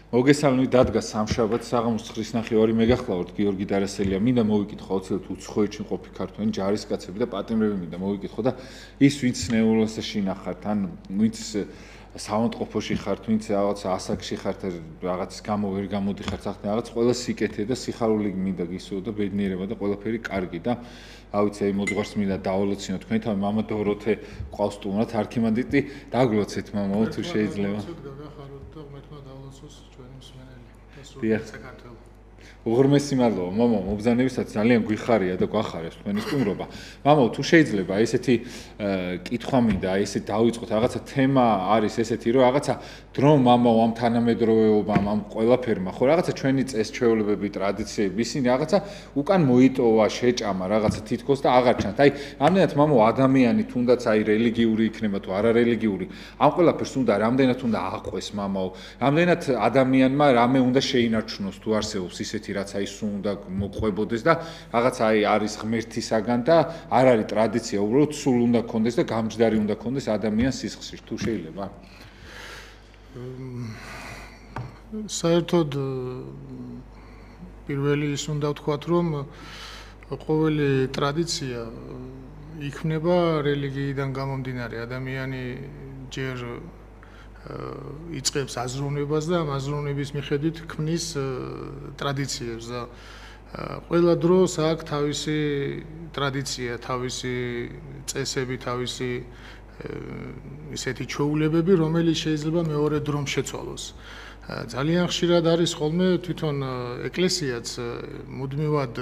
მოგესალმებით, დადგა სამშაბათს საღამოს 9:02 მეგახლავართ გიორგი დარასელია. მინდა მოვიკითხო აუცილებლად უცხოეთში მყოფი ქართველი ჯარისკაცები და პატიმრები მინდა მოვიკითხო და ის ვინც ნეულოსში შინახართ, ან ვინც საავადმყოფოში ხართ, ვინც რაღაც ასაკში ხართ, რაღაც გამო ვერ გამოდიხართ, ახლა რაღაც ყველა სიკეთე და სიხარული მინდა გისურვო და ბედნიერება და ყველაფერი კარგი და ავიცი აი მოძღვარს მინდა დავალოცინო თქვენ თავი მამა დოროთე ყავს სტუმრად არქიმანდრიტი დაგლოცეთ მამაო თუ შეიძლება. უღრმესი მადლობა მამაო მობრძანებისათვის ძალიან გვიხარია და გვახარებს თქვენი სტუმრობა. მამაო თუ შეიძლება ესეთი კითხვა მინდა ესე დავიწყოთ რაღაცა თემა არის ესეთი რომ რაღაცა დრო მამაო ამ თანამედროვეობამ ამ ყველაფერმა ხო რაღაცა ჩვენი წესჩვეულებები ტრადიციები ისინი რაღაცა უკან მოიტოვა შეჭამა რაღაცა თითქოს და აღარ ჩანთ. აი ამდენად მამაო ადამიანი თუნდაც აი რელიგიური იქნება თუ არარელიგიური ამ ყველაფერს უნდა რამდენად უნდა აყვეს მამაო რამდენად ადამიანმა რამე უნდა შეინარჩუნოს თუ არსებობს ისეთი რაც აი სულ უნდა მოყვებოდეს და რაღაც აი არის ღმერთისაგან და არ არის ტრადიცია უბრალოდ სულ უნდა კონდეს და გამჯდარი უნდა კონდეს ადამიანს სისხლში თუ შეიძლება საერთოდ პირველი ის უნდა ვთქვათ რომ ყოველი ტრადიცია იქმნება რელიგიიდან გამომდინარე ადამიანი ჯერ იწყებს აზროვნებას და ამ აზროვნების მიხედვით ქმნის ტრადიციებს და ყველა დროს აქვს თავისი ტრადიცია, თავისი წესები, თავისი ისეთი ჩვეულებები, რომელიც შეიძლება მეორე დრომ შეცვალოს. ძალიან ხშირად არის ხოლმე თვითონ ეკლესიაც მუდმივად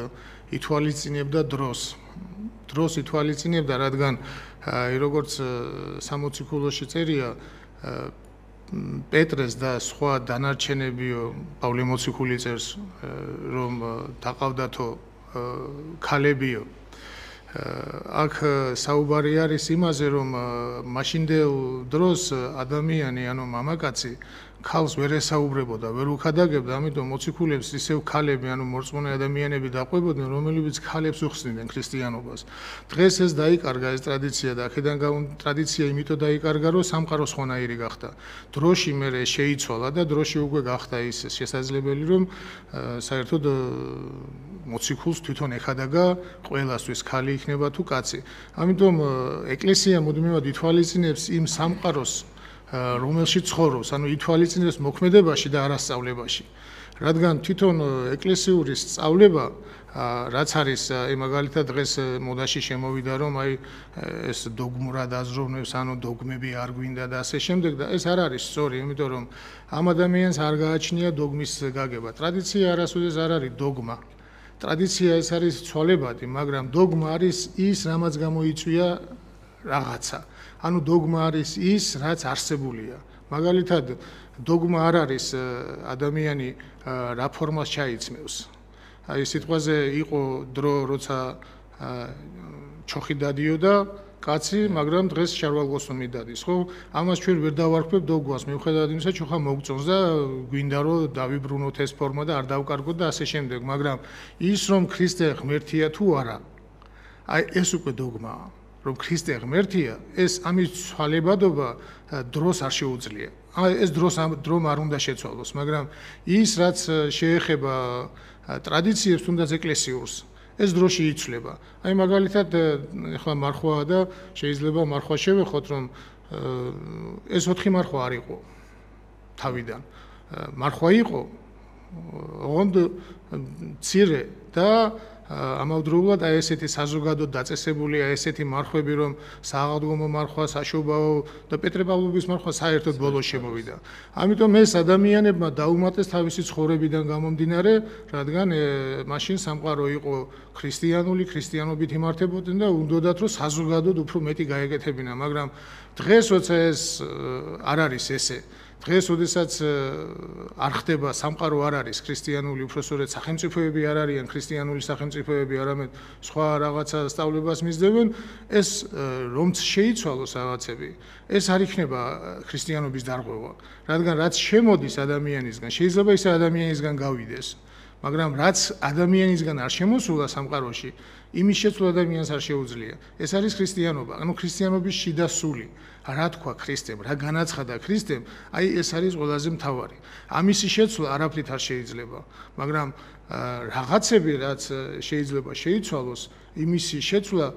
ითვალისწინებდა დროს. დროს ითვალისწინებდა, რადგან როგორც 60 ქულოში წერია პეტრეს და სხვა დანარჩენებიო პავლე მოციქული წერს რომ დაყავდათო ქალებიო აქ საუბარი არის იმაზე რომ მაშინდელ დროს ადამიანი ანუ მამაკაცი ქალს ვერ ესაუბრებოდა, ვერ უქადაგებდა, ამიტომ მოციქულებს ისევ ქალები, ანუ მორწმუნე ადამიანები დაყვებოდნენ, რომლებიც ქალებს უხსნიდნენ ქრისტიანობას. დღეს ეს დაიკარგა ეს ტრადიცია და აქედან ტრადიცია იმიტომ დაიკარგა, რომ სამყარო სხვანაირი გახდა. დროში მერე შეიცვალა და დროში უკვე გახდა ის შესაძლებელი, რომ საერთოდ მოციქულს თვითონ ეხადაგა ყველასთვის ქალი იქნება თუ კაცი. ამიტომ ეკლესია მუდმივად ითვალისწინებს იმ სამყაროს რომელშიც ცხოვრობს, ანუ ითვალისწინებს მოქმედებაში და არასწავლებაში. რადგან თვითონ ეკლესიური სწავლება, რაც არის, მაგალითად დღეს მოდაში შემოვიდა, რომ აი ეს დოგმურად აზროვნებს, ანუ დოგმები არ გვინდა და ასე შემდეგ და ეს არ არის სწორი, იმიტომ რომ ამ ადამიანს არ გააჩნია დოგმის გაგება. ტრადიცია არასოდეს არ არის დოგმა. ტრადიცია ეს არის ცვალებადი, მაგრამ დოგმა არის ის, რამაც გამოიწვია რაღაცა. ანუ დოგმა არის ის, რაც არსებულია. მაგალითად, დოგმა არ არის ადამიანი რა ფორმას ჩაიცმევს. აი სიტყვაზე იყო დრო, როცა ჩოხი დადიოდა კაცი, მაგრამ დღეს შარვალგოსნი დადის, ხო? ამას ჩვენ ვერ დავარქვებ დოგმას, მიუხედავად იმისა, ჩოხა მოგწონს და გვინდა რომ დავიბრუნოთ ეს ფორმა და არ დავკარგოთ და ასე შემდეგ, მაგრამ ის რომ ქრისტე ღმერთია თუ არა, აი ეს უკვე დოგმაა. რომ ქრისტე ღმერთია, ეს ამის ცვალებადობა დროს არ შეუძლია. ეს დრომ არ უნდა შეცვალოს, მაგრამ ის რაც შეეხება ტრადიციებს, თუნდაც ეკლესიურს, ეს დროში იცვლება. აი მაგალითად, ახლა მარხვაა და შეიძლება მარხვა შევეხოთ, რომ ეს 4 მარხვა არ იყო თავიდან. მარხვა იყო, ოღონდ მცირე და ამავდროულად აი ესეთი საზოგადოდ დაწესებული აი ესეთი მარხვები რომ სააღდგომო მარხვა, საშობაო და პეტრე-პავლობის მარხვა საერთოდ ბოლოს შემოვიდა. ამიტომ ეს ადამიანებმა დაუმატეს თავისი ცხოვრებიდან გამომდინარე, რადგან მაშინ სამყარო იყო ქრისტიანული, ქრისტიანობით იმართებოდნენ და უნდოდათ რომ საზოგადოდ უფრო მეტი გაეკეთებინა, მაგრამ დღეს როცა ეს არ არის ესე დღეს, როდესაც არ ხდება სამყარო არ არის ქრისტიანული, უბრალოდ სახელმწიფოები არ არიან ქრისტიანული სახელმწიფოები, არამედ სხვა რაღაცა სწავლებას მისდევენ, ეს რომც შეიცვალოს რაღაცები, ეს არ იქნება ქრისტიანობის დარღვევა, რადგან რაც შემოდის ადამიანისგან, შეიძლება ის ადამიანისგან გავიდეს, მაგრამ რაც ადამიანისგან არ შემოსულა სამყაროში, იმის შეცვლა ადამიანს არ შეუძლია. ეს არის ქრისტიანობა. ანუ ქრისტიანობის შიდა სული. რა თქვა ქრისტემ, რა განაცხადა ქრისტემ, აი ეს არის ყველაზე მთავარი. ამისი შეცვლა არაფრით არ შეიძლება, მაგრამ რაღაცები რაც შეიძლება შეიცვალოს, იმისი შეცვლა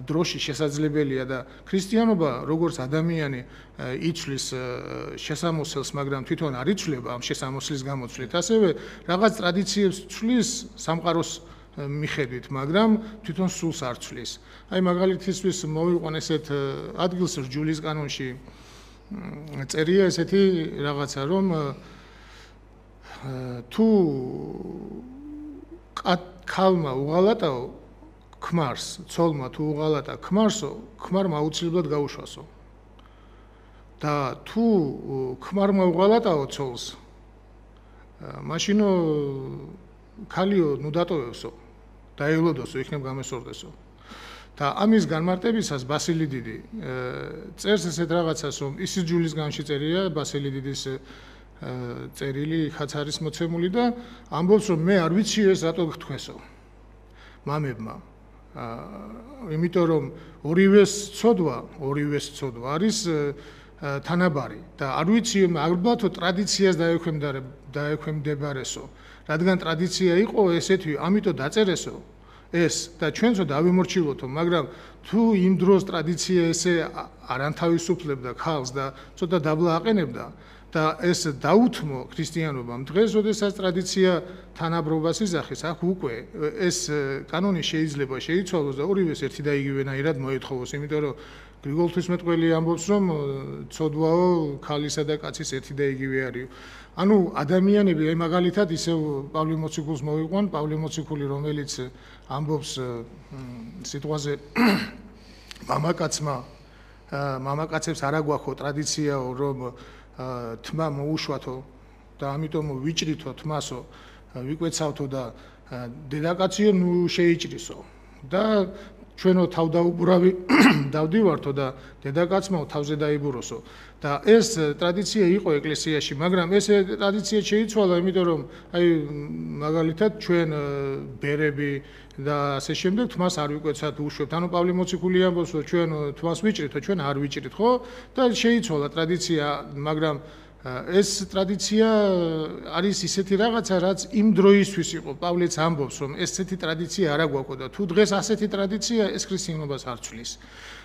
დროში შესაძლებელია და ქრისტიანობა როგორც ადამიანი იცვლის შესამოსელს, მაგრამ თვითონ არ იცვლება ამ შესამოსლის გამოცვლით, ასევე რაღაც ტრადიციებს ცვლის სამყაროს მიხედვით, მაგრამ თვითონ სულს არ ცვლის. აი მაგალითისთვის მოვიყვან ესეთ ადგილს რჯულის კანონში წერია ესეთი რაღაცა, რომ თუ ქალმა უღალატაო ქმარს, ცოლმა თუ უღალატა ქმარსო, ქმარმა აუცილებლად გაუშვასო. და თუ ქმარმა უღალატაო ცოლს, მაშინო ქალიო ნუ დატოვებსო, დაევლოდოსო, იქნებ გამესორდესო. და ამის განმარტებისას ბასილი დიდი წერს ესეთ რაღაცას, რომ ისიც ჯულის განში წერია ბასილი დიდის წერილი ხაც არის მოცემული და ამბობს, რომ მე არ ვიცი ეს რატო გთქვესო მამებმა. იმიტომ რომ ორივეს ცოდვა არის თანაბარი და არ ვიცი ალბათო ტრადიციას დაექვემდებარესო. რადგან ტრადიცია იყო ესეთი, ამიტომ დაწერესო ეს და ჩვენцо დავიმორჩილოთო, მაგრამ თუ იმ დროს ტრადიცია ესე არ ანთავისუფლებდა ქალს და ცოტა დაბლა აყენებდა და ეს დაუთმო ქრისტიანობამ დღეს, როდესაც ტრადიცია თანაბრობას იზახის, აქ უკვე ეს კანონი შეიძლება შეიცვალოს და ორივეს ერთი და იგივენაირად მოეთხოვოს, იმიტომ რომ გრიგოლ ღვთისმეტყველი ამბობს, რომ ცოდვაო ქალისა და კაცის ერთი და იგივე არისო. ანუ ადამიანები, აი მაგალითად ისევ პავლე მოციქულს მოვიყვან, პავლე მოციქული, რომელიც ამბობს სიტყვაზე მამაკაცებს არ აგვაქვს ტრადიციაო, რომ თმა მოუშვათო და ამიტომ ვიჭრითო თმასო, ვიკვეცავთო და დედაკაციო ნუ შეიჭრისო და ჩვენო თავდაუბურავი დავდივართო და დედაკაცმაო თავზე დაიბუროსო. და ეს ტრადიცია იყო ეკლესიაში, მაგრამ ეს ტრადიცია შეიცვალა, იმიტომ რომ აი მაგალითად ჩვენ ბერები და ასე შემდეგ თმას არ ვიკვეცათ, უშვებთ. ანუ პავლე მოციქული ამბობს, რომ ჩვენ თმას ვიჭრითო, ჩვენ არ ვიჭრით, ხო? და შეიცვალა ტრადიცია, მაგრამ ეს ტრადიცია არის ისეთი რაღაცა, რაც იმ დროისთვის იყო. პავლეც ამბობს, რომ ესეთი ტრადიცია არ აგვაქვს და თუ დღეს ასეთი ტრადიცია ეს ქრისტიანობას არ ცვლის.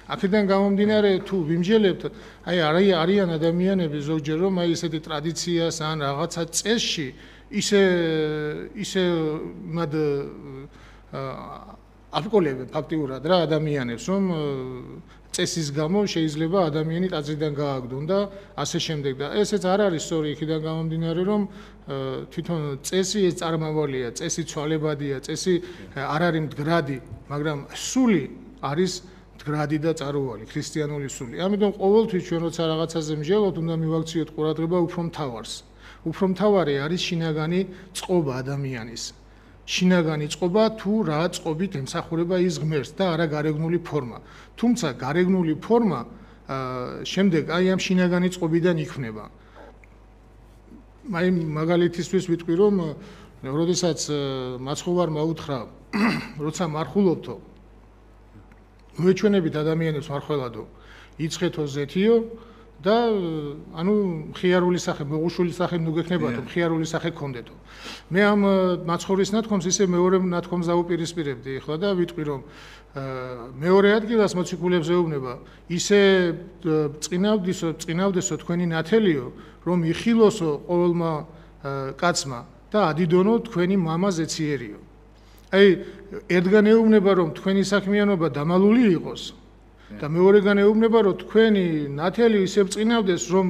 აქედან გამომდინარე, თუ ვიმჯელებთ, აი არიან ადამიანები ზოგჯერ, რომ აი ესეთი ტრადიციას ან რაღაცა წესში ისე მად აფიკოლებენ ფაქტიურად რა ადამიანებს, რომ წესის გამო შეიძლება ადამიანი ტაძრიდან გააგდონ და ასე შემდეგ და ესეც არ არის სწორი იქიდან გამომდინარე, რომ თვითონ წესი ეს წარმავალია, წესი ცვალებადია, წესი არ არის მდგრადი, მაგრამ სული არის მდგრადი და წარუვალი, ქრისტიანული სული. ამიტომ ყოველთვის ჩვენ როცა რაღაცაზე მსჯელობთ, უნდა მივაქციოთ ყურადღება უფრო მთავარს. უფრო მთავარი არის შინაგანი წყობა ადამიანის. შინაგანი წყობა თუ რა წყობით ემსახურება ის ღმერთს და არა გარეგნული ფორმა. თუმცა გარეგნული ფორმა შემდეგ აი ამ შინაგანი წყობიდან იქმნება. აი მაგალითისთვის ვიტყვი, რომ როდესაც მაცხოვარმა უთხრა, როცა მარხულობთო, მოეჩვენებით ადამიანებს მარხველადო, იცხეთო ზეთიო და ანუ მხიარული სახე, მოღუშული სახე ნუ გექნებათო, მხიარული სახე გქონდეთო. მე ამ მაცხოვრის ნათქვამს ისე მეორე ნათქვამს დავუპირისპირებდი ახლა და ვიტყვი, რომ მეორე ადგილას მოციქულებს ეუბნება, ისე წინავდესო თქვენი ნათელიო, რომ იხილოსო ყოველმა კაცმა და ადიდონო თქვენი მამა ზეციერიო. აი ერთგან ეუბნება, რომ თქვენი საქმიანობა დამალული იყოს და მეორეგან ეუბნება, რომ თქვენი ნათელი ისე წინავდეს, რომ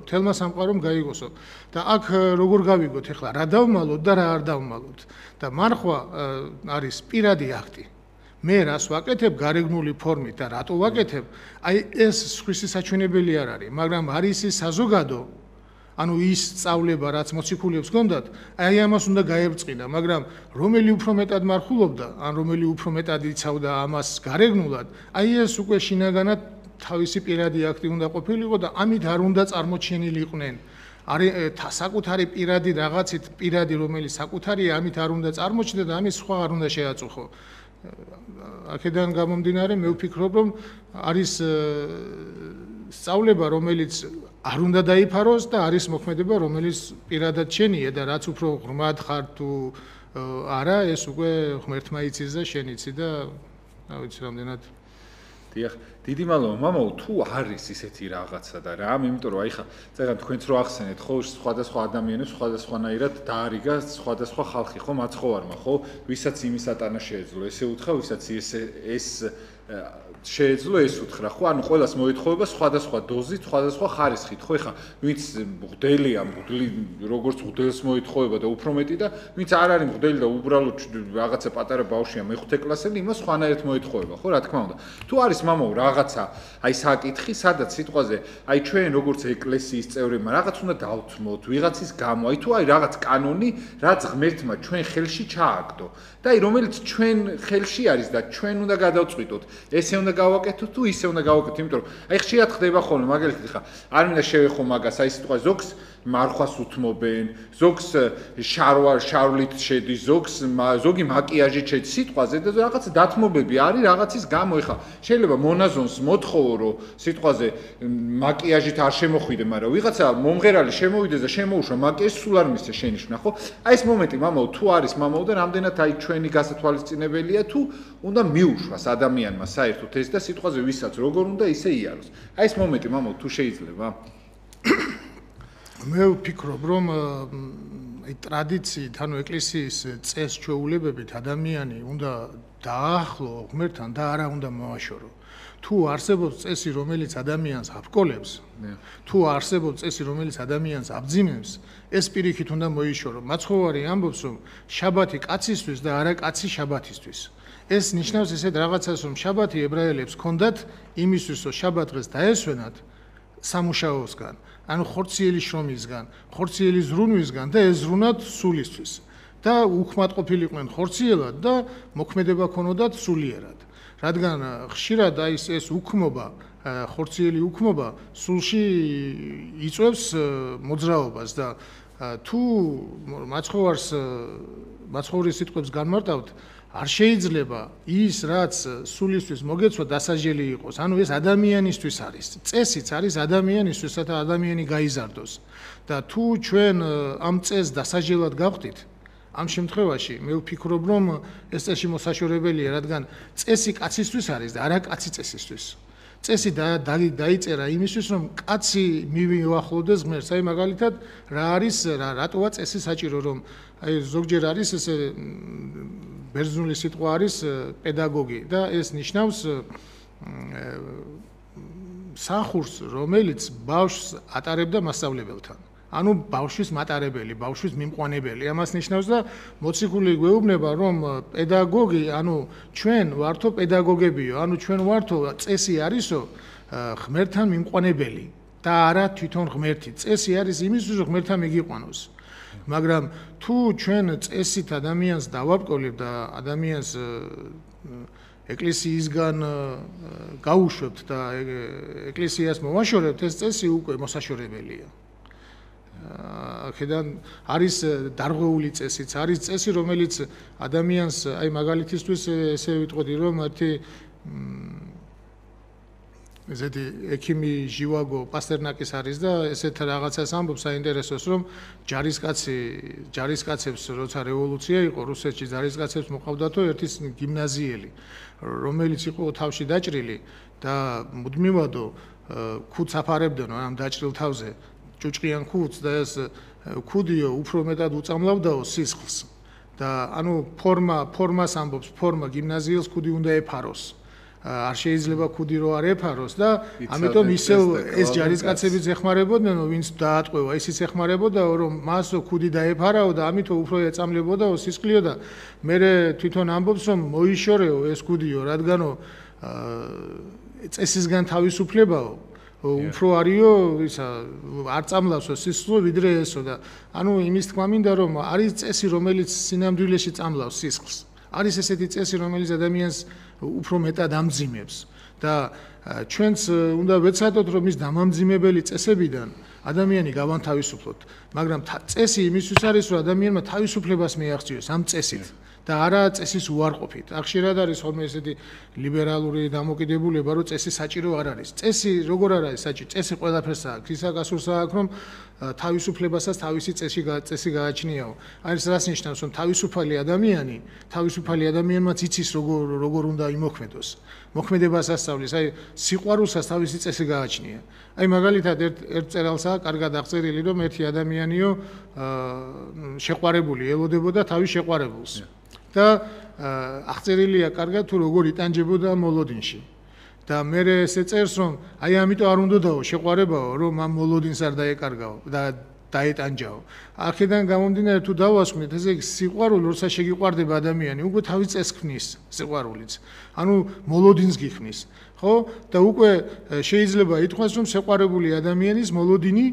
თელმა სამყარომ გაიგოსო. და აქ როგორ გავიგოთ ახლა, რა დავმალოთ და რა არ დავმალოთ. და მარხვა არის პირადი აქტი. მე რას ვაკეთებ გარეგნული ფორმით და რატო ვაკეთებ, აი ეს სხვისი საჩვენებელი არ არის, მაგრამ არის ის საზოგადო, ანუ ის სწავლება, რაც მოციქულებს ჰქონდათ, აი ამას უნდა გაერწყინა, მაგრამ რომელი უფრო მეტად მარხულობდა, ან რომელი უფრო მეტად იცავდა ამას გარეგნულად, აი ეს უკვე შინაგანად თავისი პირადი აქტი უნდა ყოფილიყო და ამით არ უნდა წარმოჩენილიყვნენ. არის საკუთარი პირადი რაღაცით, პირადი რომელიც საკუთარია, ამით არ უნდა წარმოჩნდა და ამის სხვა არ უნდა შეაწუხო. აქედან გამომდინარე მე ვფიქრობ, რომ არის სწავლება, რომელიც არ უნდა დაიფაროს და არის მოქმედება, რომელიც პირადად შენია და რაც უფრო ღრმად ხარ თუ არა, ეს უკვე ღმერთმა იცის და შენ იცი და რა ვიცი რამდენად დიახ, დიდი მადლობა მამაო, თუ არის ისეთი რაღაცა და რა, იმიტომ რომ აი ხა წერან თქვენც რო ახსენეთ, ხო, სხვადასხვა ადამიანებს სხვადასხვანაირად დაარიგა სხვადასხვა ხალხი, ხო, მაცხოვარმა, ხო, ვისაც იმის ატანა შეეძლო, ესე უთხრა, ვისაც ეს შეეძლო ეს უთხრა, ხო, ანუ ყველას მოეთხოვება სხვადასხვა დოზით, სხვადასხვა ხარისხით, ხო, ეხა ვინც მღვდელია, მღვდლი როგორც მღვდელს მოეთხოვება და უფრო მეტი და ვინც არ არის მღვდელი და უბრალოდ რაღაცა პატარა ბავშვია მეხუთე კლასელი, იმას სხვანაირად მოეთხოვება, ხო, რა თქმა უნდა. თუ არის მამაო რაღაცა, აი საკითხი, სადაც სიტყვაზე, აი ჩვენ როგორც ეკლესიის წევრებმა რაღაც უნდა დავთმოთ, ვიღაცის გამო, აი თუ აი რაღაც კანონი, რაც ღმერთმა ჩვენ ხელში ჩააგდო და აი რომელიც ჩვენ ხელში არის და ჩვენ უნდა გადავწყვიტოთ, ესე უნდა გავაკეთოთ თუ ისე უნდა გავაკეთოთ, იმიტომ რომ აი ხშირად ხდება ხოლმე მაგალითად ხა არ მინდა შევეხო მაგას, აი სიტყვა ზოგს მარხვას უთმობენ, ზოგს შარვლით შედის, ზოგი მაკიაჟით შედის სიტყვაზე და რაღაც დათმობები არის რაღაცის გამო, ეხა შეიძლება მონაზონს მოთხოვო, რომ სიტყვაზე მაკიაჟით არ შემოხვიდე, მაგრამ ვიღაცა მომღერალი შემოვიდეს და შემოუშვა მაკიაჟს სულ არ მისცე შენიშვნა, ხო? აი ეს მომენტი მამაო, თუ არის მამაო და რამდენად აი ჩვენი გასათვალისწინებელია თუ უნდა მიუშვას ადამიანმა საერთოდ ეს და სიტყვაზე ვისაც როგორ უნდა ისე იაროს. აი ეს მომენტი მამაო, თუ შეიძლება? მე ვფიქრობ, რომ აი ტრადიციით, ანუ ეკლესიის წესჩვეულებებით ადამიანი უნდა დაახლო ღმერთთან და არა უნდა მოაშორო. თუ არსებობს წესი, რომელიც ადამიანს აბკოლებს, თუ არსებობს წესი, რომელიც ადამიანს აბძიმებს, ეს პირიქით უნდა მოიშორო. მაცხოვარი ამბობს, რომ შაბათი კაცისთვის და არა კაცი შაბათისთვის. ეს ნიშნავს ესეთ რაღაცას, რომ შაბათი ებრაელებს ჰქონდათ იმისთვის, რომ შაბათ დღეს დაესვენათ სამუშაოსგან, ანუ ხორციელი შრომისგან, ხორციელი ზრუნვისგან და ეზრუნათ სულისთვის. და უხმატყოფილიყვნენ ხორციელად და მოქმედება ქონოდათ სულიერად. რადგან ხშირად აი ეს უქმობა, ხორციელი უქმობა სულში იწვევს მოძრაობას და თუ მაცხოვრის სიტყვებს განმარტავთ, არ შეიძლება ის, რაც სულისთვის მოგეცვა, დასაჯელი იყოს. ანუ ეს ადამიანისთვის არის. წესიც არის ადამიანისთვის, რათა ადამიანი გაიზარდოს. და თუ ჩვენ ამ წესს დასაჯელად გავხდით, ამ შემთხვევაში მე ვფიქრობ, რომ ეს წესი მოსაშორებელია, რადგან წესი კაცისთვის არის და არა კაცი წესისთვის. წესი დაიწერა იმისთვის, რომ კაცი მივიახლოვდეს ღმერთს. აი მაგალითად, რა არის, რატოა წესი საჭირო, რომ აი ზოგჯერ არის ესე ბერძნული სიტყვა არის პედაგოგი და ეს ნიშნავს სახურს, რომელიც ბავშვს ატარებდა მასწავლებელთან. ანუ ბავშვის მატარებელი, ბავშვის მიმყვანებელი. ამას ნიშნავს და მოციქული გვეუბნება, რომ პედაგოგი, ანუ ჩვენ ვართო პედაგოგებიო, ანუ ჩვენ ვართო წესი არისო ღმერთთან მიმყვანებელი და არა თვითონ ღმერთი. წესი არის იმისთვის, რომ ღმერთთან მიგიყვანოს. მაგრამ თუ ჩვენ წესით ადამიანს დავაბკოლებ და ადამიანს ეკლესიისგან გაუშვებთ და ეკლესიას მოვაშორებთ, ეს წესი უკვე მოსაშორებელია. აქედან არის დარღვეული წესიც, არის წესი, რომელიც ადამიანს, აი მაგალითისთვის ესე ვიტყოდი, რომ ერთი ესეთი ექიმი ჟივაგო პასტერნაკის არის და ესეთ რაღაცას ამბობს საინტერესოს, რომ ჯარისკაცებს როცა რევოლუცია იყო რუსეთში, ჯარისკაცებს მოყავდათო ერთი გიმნაზიელი, რომელიც იყო თავში დაჭრილი და მუდმივადო ქუდს აფარებდნო ამ დაჭრილ თავზე, ჭუჭყიან ქუდს და ეს ქუდიო უფრო მეტად უწამლავდაო სისხლს და ანუ ფორმას ამბობს, ფორმა გიმნაზიელს ქუდი უნდა ეფაროს. არ შეიძლება ქუდი რო არ ეფაროს და ამიტომ ისევ ეს ჯარისკაცებიც ეხმარებოდნენ, ვინც დაატყვევა, ისიც ეხმარებოდა, რომ მასო ქუდი დაეფარაო და ამიტომ უფრო ეწამლებოდაო სისხლიო და მე თვითონ ამბობს, რომ მოიშორეო ეს ქუდიო, რადგანო წესისგან თავისუფლებაო უფრო არიო ისა არ წამლავსო სისხლო ვიდრე ესო და ანუ იმის თქმა მინდა, რომ არის წესი, რომელიც სინამდვილეში წამლავს სისხლს. არის ესეთი წესი, რომელიც ადამიანს უფრო მეტად ამძიმებს და ჩვენც უნდა ვეცადოთ, რომ ის დამამძიმებელი წესებიდან ადამიანი გავანთავისუფლოთ, მაგრამ წესი იმისთვის არის, რომ ადამიანმა თავისუფლებას მიაღწიოს ამ წესით და არა წესის უარყოფით. ხშირად არის ხოლმე ესეთი ლიბერალური დამოკიდებულება, რომ წესი საჭირო არ არის. წესი როგორ არ არის საჭირო? წესი ყველაფერს აქვს. ის აკასურს აქვს, რომ თავისუფლებასაც თავისი წესი გააჩნიაო. არის რას ნიშნავს, რომ თავისუფალი ადამიანმაც იცის როგორ უნდა იმოქმედოს. მოქმედებას ასწავლის, აი სიყვარულსაც თავისი წესი გააჩნია. აი მაგალითად ერთ წერალსაა კარგად აღწერილი, რომ ერთი ადამიანიო შეყვარებული ელოდებოდა თავის შეყვარებულს. და აღწერილია კარგად თუ როგორ იტანჯებოდა მოლოდინში. და მე ესე წერს, რომ აი ამიტომ არ უნდაო შეყვარებაო, რომ ამ მოლოდინს არ დაეკარგაო და დაეტანჯაო. აქედან გამომდინარე თუ დავასხმით, ესე იგი სიყვარული, როცა შეგიყვარდება ადამიანი, უკვე თავის წესს ქმნის სიყვარულიც. ანუ მოლოდინს გიხმნის, ხო? და უკვე შეიძლება ითქვას, რომ შეყვარებული ადამიანის მოლოდინი,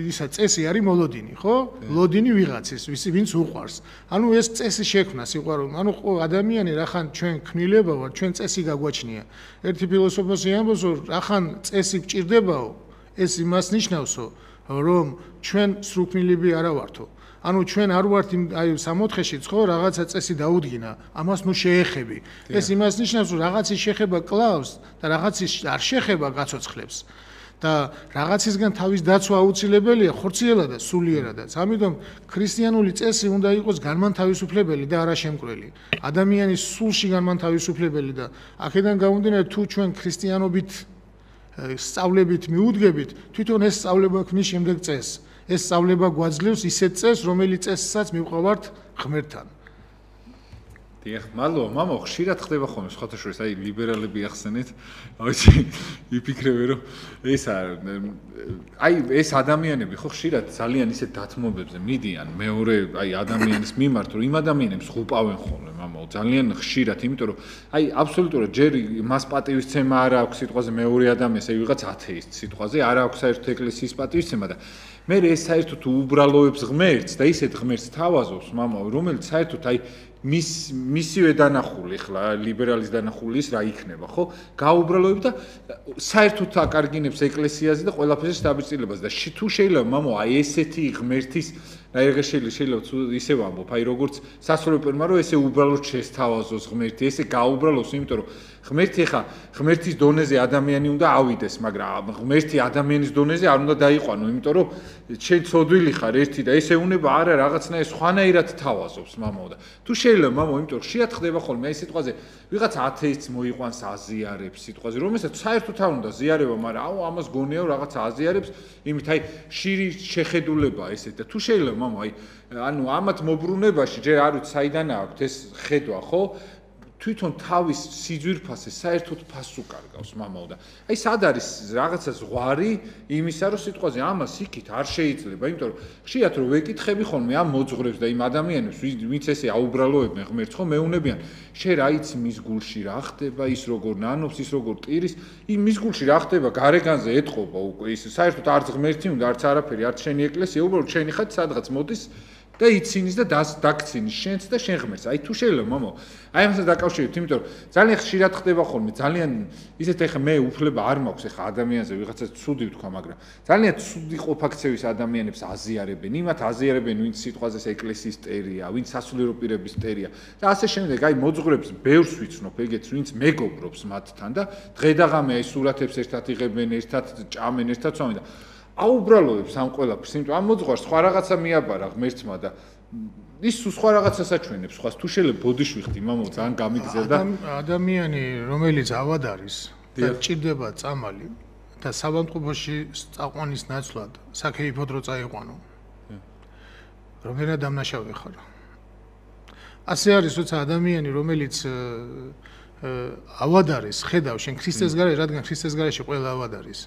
ისა წესი არის მოლოდინი, ხო? ლოდინი ვიღაცის, ვინც უყვარს. ანუ ეს წესი შექმნა სიყვარულს. ანუ ადამიანი რახან ჩვენ ქმნილება ვარ, ჩვენ წესი გაგვაჩნია. ერთი ფილოსოფოსი ამბობს, რომ რახან წესი გჭირდებაო, ეს იმას ნიშნავსო, რომ ჩვენ სრულქმნილები არა ვართო. ანუ ჩვენ არ ვართ აი 64-ში ხო რაღაცა წესი დაუდგინა, ამას ნუ შეეხები. ეს იმას ნიშნავს, რომ რაღაცის შეხება კლავს და რაღაცის არ შეხება გაცოცხლებს. და რაღაცისგან თავის დაცვა აუცილებელია ხორციელად და სულიერადაც. ამიტომ ქრისტიანული წესი უნდა იყოს განმანთავისუფლებელი და არა შემკვრელი. ადამიანის სულში განმანთავისუფლებელი და აქედან გამომდინარე თუ ჩვენ ქრისტიანობით სწავლებით მიუდგებით, თვითონ ეს სწავლება ქმნის შემდეგ წესს. ეს სწავლება გვაძლევს ისეთ წესს, რომელიც წესსაც მივყავართ ღმერთთან. დიახ, მამო, ხშირად ხდება ხოლმე სხვათა შორის, აი ლიბერალები ახსენეთ, აიცი, იფიქრებე რომ ეს ეს ადამიანები ხო ხშირად ძალიან ისეთ დათმობებზე მიდიან მეორე აი ადამიანის მიმართ, რომ იმ ადამიანებს ხუპავენ ხოლმე, მამო, ძალიან ხშირად, იმიტომ რომ აი აბსოლუტურად ჯერ მას პატივისცემა არ აქვს სიტყვაზე მეორე ადამიანს, აი ვიღაც ათეისტ სიტყვაზე არ აქვს საერთოდ ეკლესიის პატივისცემა და მე ეს საერთოდ უბრალოებს ღმერთს და ისეთ ღმერთს თავაზობს, მამო, რომელიც საერთოდ აი მისივე დანახული ხლა ლიბერალის დანახული ის რა იქნება ხო გაუბრალოებ და საერთოდ აკარგინებს ეკლესიაზე და ყველაფერს დაბრძილებას და თუ შეიძლება მამო აი ესეთი ღმერთის შეიძლება ისე ვამბობ აი როგორც სასწორებელ პერმა რომ ესე უბრალოდ შესთავაზოს ღმერთი ესე გაუბრალოს იმიტომ რომ ღმერთი ხა ღმერთის დონეზე ადამიანი უნდა ავიდეს მაგრამ ღმერთი ადამიანის დონეზე არ უნდა დაიყვანო იმიტომ რომ შენ ცოდვილი ხარ ერთი და ესე უნება არა რაღაცნაირად სხვანაირად თავაზობს მამო და თუ შეიძლება მამო იმიტომ რომ ხშირად ხდება ხოლმე აი სიტყვაზე ვიღაც ათეისტს მოიყვანს აზიარებს სიტყვაზე რომელსაც საერთოდ არ უნდა ზიარება მაგრამ აუ ამას გონია რომ რაღაც აზიარებს იმით აი შირი შეხედულება ესეთ და თუ შეიძლება მამო აი ანუ ამათ მოbrunებაში ჯერ არ ვიცი საიდან აქვს ეს ხედვა ხო თვითონ თავის სიძვირფასე საერთოდ ფასს უკარგავს მამაო და აი სად არის რაღაცა ზღვარი იმისა რომ სიტყვაზე ამას იქით არ შეიძლება იმიტომ რომ ხშირად რომ ვეკითხები ხოლმე ამ მოძღვრებს და იმ ადამიანებს ვინც ესე აუბრალოებენ ღმერთს ხო მეუნებიან შენ რაიცი მის გულში რა ხდება ის როგორ ნანობს ის როგორ ტირის იმ მის გულში რა ხდება გარეგანზე ეთყობა უკვე ის საერთოდ არც ღმერთი უნდა არც არაფერი არც შენი ეკლესია უბრალოდ შენი ხარ სადღაც მოდის და იცინის და დაგცინის შენც და შენ ღმერთს. აი თუ შეიძლება მამო, აი ამასაც დაკავშირებით, იმიტომ რომ ძალიან ხშირად ხდება ხოლმე, ძალიან ისეთ ეხა მე უფლება არ მაქვს ეხა ადამიანზე ვიღაცას ცუდი ვთქვა, მაგრამ ძალიან ცუდი ყოფაქცევის ადამიანებს აზიარებენ, იმათ აზიარებენ, ვინც სიტყვაზე ეკლესიის ტერია, ვინც სასულიერო პირების ტერია და ასე შემდეგ, აი მოძღვრებს ბევრს ვიცნობ, ეგეც ვინც მეგობრობს მათთან და დღე-დაღამე აი სურათებს ერთად იღებენ, ერთად ჭამენ, ერთად ცვამენ და აუბრალოებს ამ ყველაფერს, იმიტომ ამ მოძღვარს სხვა რაღაცა მიაბარა ღმერთმა და ის სხვა რაღაცას აჩვენებს, სხვას თუ შეიძლება ბოდიშვიხდი, მამო, ძალიან გამიგზელდა. ადამიანი, რომელიც ავად არის და ჭირდება წამალი და საბანტყოფოში წაყვანის ნაცვლად, საქეიფოდ რო წაიყვანო. რომელა დამნაშავე ხარ. ასე არის, როცა ადამიანი, რომელიც ავად არის, ხედავ შენ ქრისტეს გარეშე, რადგან ქრისტეს გარეშე ყველა ავად არის.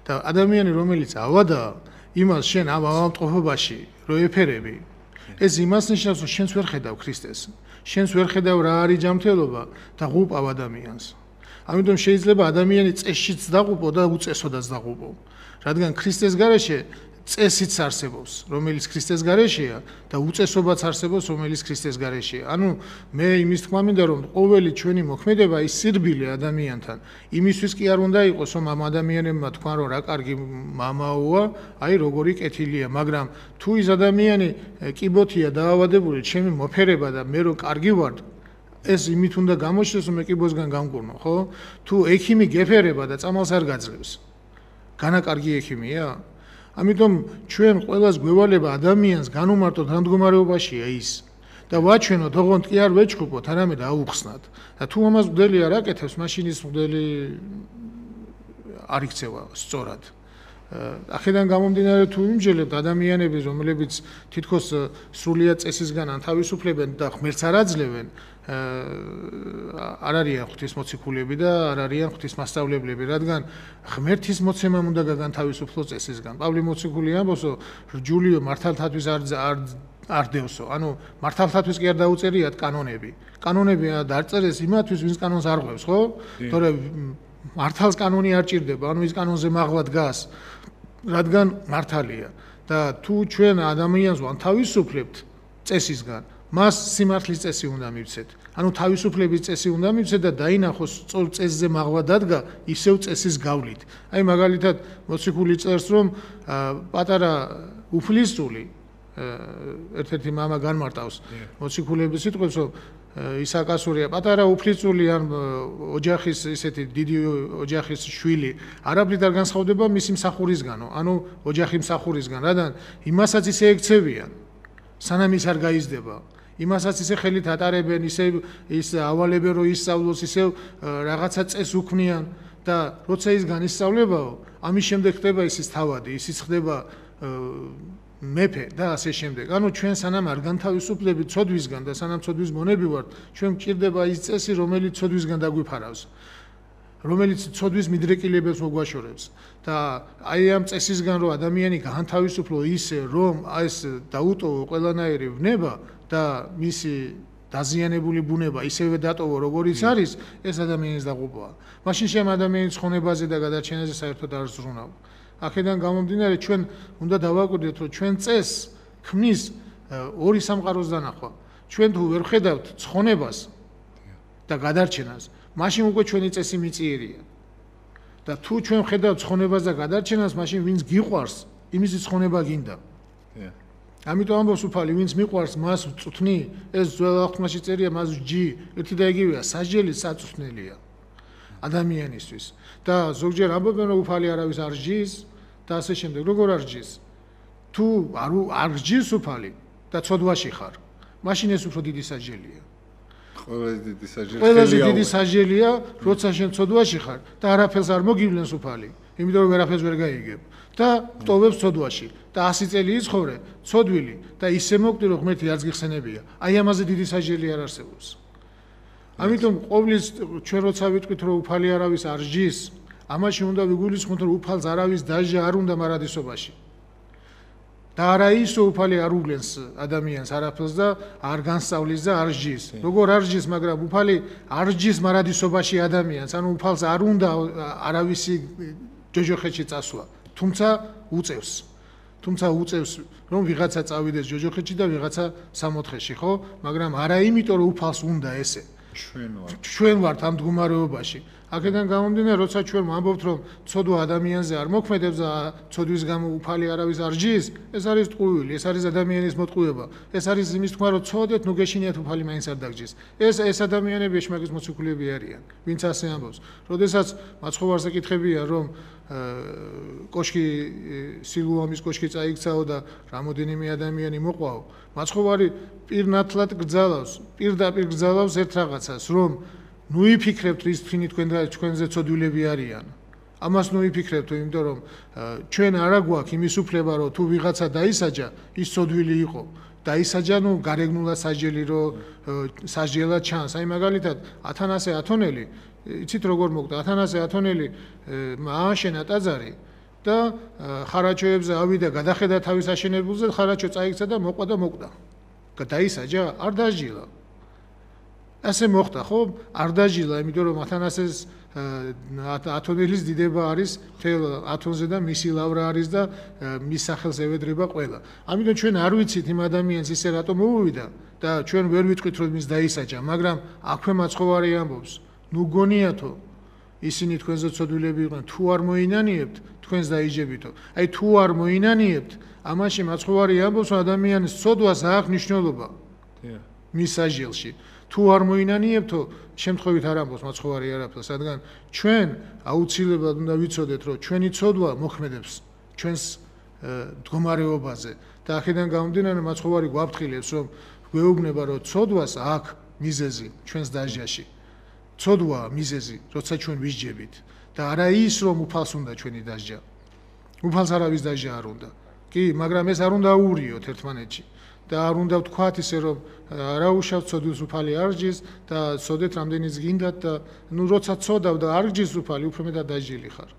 და ადამიანი რომელიც ავადა იმას შენ ამ ავადმყოფობაში რო ეფერები ეს იმას ნიშნავს რომ შენს ვერ ხედავ ქრისტეს შენს ვერ ხედავ რა არის ჯანმრთელობა და ღუპავ ადამიანს ამიტომ შეიძლება ადამიანი წესშიც დაღუპო და უწესოდაც დაღუპო რადგან ქრისტეს გარეშე წესიც არსებობს, რომელიც ქრისტეს გარეშეა და უწესობაც არსებობს, რომელიც ქრისტეს გარეშეა. ანუ მე იმის თქმა მინდა, რომ ყოველი ჩვენი მოქმედება ის სირბილე ადამიანთან, იმისთვის კი არ უნდა იყოს, რომ ამ ადამიანებმა თქვან, რომ რა კარგი მამაოა, აი როგორი კეთილია, მაგრამ თუ ის ადამიანი კიბოთია დაავადებული, ჩემი მოფერება და მე რო კარგი ვარ, ეს იმით უნდა გამოჩნდეს, რომ მე კიბოსგან გამკურნო, ხო? თუ ექიმი გეფერება და წამალს არ გაძლევს, განაკარგი ექიმია? ამიტომ ჩვენ ყველას გვევალება ადამიანს განუმარტოთ რა მდგომარეობაშია ის და ვაჩვენოთ, ოღონდ კი არ ვეჩხუბოთ, არამედ აუხსნათ. და თუ ამას მღვდელი არ აკეთებს, მაშინ ის მღვდელი არ იქცევა სწორად. აქედან გამომდინარე თუ იმჯერებთ ადამიანები, რომლებიც თითქოს სრულიად წესისგან ან თავისუფლებენ და ღმერთს არ აძლევენ, არ არიან ღვთისმოციქულები და არ არიან ღვთისმასწავლებლები, რადგან ღმერთის მოცემამ უნდა გაგანთავისუფლოს წესისგან. პავლე მოციქული ამბობს, რჯულიო მართალთათვის არ დევსო. ანუ მართალთათვის კი არ დაუწერიათ კანონები. კანონები დაწერეს იმათვის, ვინც კანონს არ ღვევს, ხო? თორე მართალს კანონი არ ჭირდება, ანუ ის კანონზე მაღლა დგას, რადგან მართალია. და თუ ჩვენ ადამიანს ვანთავისუფლებთ წესისგან, მას სიმართლის წესი უნდა მივცეთ. ანუ თავისუფლების წესი უნდა მივცეთ და დაინახოს სწორ წესზე მაღლა დადგა ისევ წესის გავლით. აი მაგალითად მოციქული წერს, რომ პატარა უფლისწული ერთ-ერთი მამა განმარტავს მოციქულების სიტყვებს, რომ ისაკასურია პატარა უფლისწული ან ოჯახის ისეთი დიდი ოჯახის შვილი არაფრით არ განსხვავდება მისი მსახურისგანო, ანუ ოჯახის მსახურისგან, რადგან იმასაც ისე ექცევიან, სანამ ის არ გაიზრდება. იმასაც ისე ხელით ატარებენ, ისე ის ავალებენ, რომ ისწავლოს, ისე რაღაცა წეს უქმნიან და როცა ის განისწავლებაო, ამის შემდეგ ხდება ისის თავადი, ისიც ხდება მეფე და ასე შემდეგ. ანუ ჩვენ სანამ არ განთავისუფლებით ცოდვისგან და სანამ ცოდვის მონები ვართ, ჩვენ გვჭირდება ის წესი, რომელიც ცოდვისგან დაგვიფარავს, რომელიც ცოდვის მიდრეკილებებს მოგვაშორებს. და აი ამ წესისგან რომ ადამიანი განთავისუფლო ისე, რომ ეს დაუტოვო ყველანაირი ვნება და მისი დაზიანებული ბუნება ისევე დატოვო, როგორიც არის, ეს ადამიანის დაღუპვაა. მაშინ შემ ადამიანის ხონებაზე და გადარჩენაზე საერთოდ არ ზრუნავ. აქედან გამომდინარე, ჩვენ უნდა დავაკვირდეთ, რომ ჩვენ წესს ქმნის ორი სამყაროს დანახვა. ჩვენ თუ ვერ ხედავთ ცხონებას და გადარჩენას, მაშინ უკვე ჩვენი წესი მიწიერია. და თუ ჩვენ ხედავთ ცხონებას და გადარჩენას, მაშინ ვინც გიყვარს, იმისი ცხონება გინდა. ამიტომ ამბობს უფალი, ვინც მიყვარს, მას წუთნი, ეს ძველ აღთქმაში წერია, მას ჯი, ერთი და იგივეა, სასჯელი საწუთნელია ადამიანისთვის. და ზოგჯერ ამბობენ, რომ უფალი არავის არ ჯის და ასე შემდეგ. როგორ არ ჯის? თუ არ ჯის უფალი და ცოდვაში ხარ, მაშინ ეს უფრო დიდი სასჯელია. ყველაზე დიდი სასჯელია, როცა შენ ცოდვაში ხარ და არაფერს არ მოგივლენს უფალი, იმიტომ რომ არაფერს ვერ გაიგებ და ვტოვებს ცოდვაში და 100 წელი იცხოვრე, ცოდვილი და ისე მოკვდი, რომ ღმერთი არც გიხსენებია. აი ამაზე დიდი სასჯელი არ არსებობს. ამიტომ ყოვლის ჩვენ როცა ვიტყვით, რომ უფალი არავის არ ჯის, ამაში უნდა ვიგულისხმოთ, რომ უფალს არავის დაჟა არ უნდა მარადისობაში. და არა ისო უფალი არ უგლენს ადამიანს არაფერს და არ განსწავლის და არ ჯის. როგორ არ ჯის, მაგრამ უფალი არ ჯის მარადისობაში ადამიანს, ანუ უფალს არ უნდა არავისი ჯოჯოხეთში წასვლა, თუმცა უწევს, რომ ვიღაცა წავიდეს ჯოჯოხეთში და ვიღაცა სამოთხეში, ხო? მაგრამ არა იმიტომ, რომ უფალს უნდა ესე. ჩვენ ვართ ამ მდგომარეობაში. აქედან გამომდინარე, როცა ჩვენ ვამბობთ, რომ ცოდვა ადამიანზე არ მოქმედებს და ცოდვის გამო უფალი არავის არ ჯის, ეს არის ტყუილი, ეს არის ადამიანის მოტყუება. ეს არის იმის თქმა, რომ ცოდეთ, ნუ გეშინიათ უფალი მაინც არ დაგჯის. ეს ადამიანები ეშმაკის მოციქულები არიან, ვინც ასე ამბობს. როდესაც მაცხოვარს ეკითხებიან, რომ კოშკი სილუამის კოშკი წაიქცაო და რამოდენიმე ადამიანი მოყვაო, მაცხოვარი პირნათლად პირდაპირ გრძალავს ერთ რაღაცას, რომ ნუ იფიქრებთ, რის თვინი თქვენზე ცოდვილები არიან. ამას ნუ იფიქრებთ, იმიტომ რომ ჩვენ არა გვაქვს იმის უფლება, რომ თუ ვიღაცა დაისაჯა, ის ცოდვილი იყო. დაისაჯა, ნუ გარეგნულად სასჯელი, რომ სასჯელად ჩანს. აი მაგალითად, ათანასე ათონელი, იცით როგორ მოკვდა? ათანასე ათონელი ააშენა ტაძარი და ხარაჩოებზე ავიდა, გადახედა თავის აშენებულზე, ხარაჩო წაიქცა და მოკვდა. დაისაჯა, არ დაჟილა. ასე მოხდა, ხო? არ დაჟილა, იმიტომ რომ ათანასეს ათონის დიდება არის მთელ ათონზე და მისი ლავრა არის და მის სახელს ევედრება ყველა. ამიტომ ჩვენ არ ვიცით იმ ადამიანს ისე რატომ მოუვიდა და ჩვენ ვერ ვიტყვით რომ ის დაისაჯა, მაგრამ აქვე მაცხოვარი ამბობს, ნუ გონიათო ისინი თქვენზე ცოდვილები იყვნენ, თუ არ მოინანიებთ, თქვენს დაიჯებითო. აი თუ არ მოინანიებთ, ამაში მაცხოვარი ამბობს, რომ ადამიანის ცოდვას აქვს მნიშვნელობა. მის საჯელში. თუ არ მოინანიებთო, შემთხვევით არ ამბობს მაცხოვარი არაფერს, რადგან ჩვენ აუცილებლად უნდა ვიცოდეთ, რომ ჩვენი ცოდვა მოქმედებს ჩვენს მდგომარეობაზე და აქედან გამომდინარე მაცხოვარი გვაფრთხილებს, რომ გვეუბნება, რომ ცოდვას აქვს მიზეზი ჩვენს დაჟაში. ცოდვა მიზეზი, როცა ჩვენ ვისჯებით და არა ის, რომ უფალს უნდა ჩვენი დასჯა. უფალს არავის დასჯა არ უნდა. კი, მაგრამ ეს არ უნდა აურიოთ ერთმანეთში. და არ უნდა ვთქვათ ისე რომ რა უშავ ცოდვილს უფალი არ გჯის და ცოდეთ რამდენიც გინდათ და ნუ როცა ცოდავ და არ გჯის უფალი უფრო მეტად დაჟილი ხარ.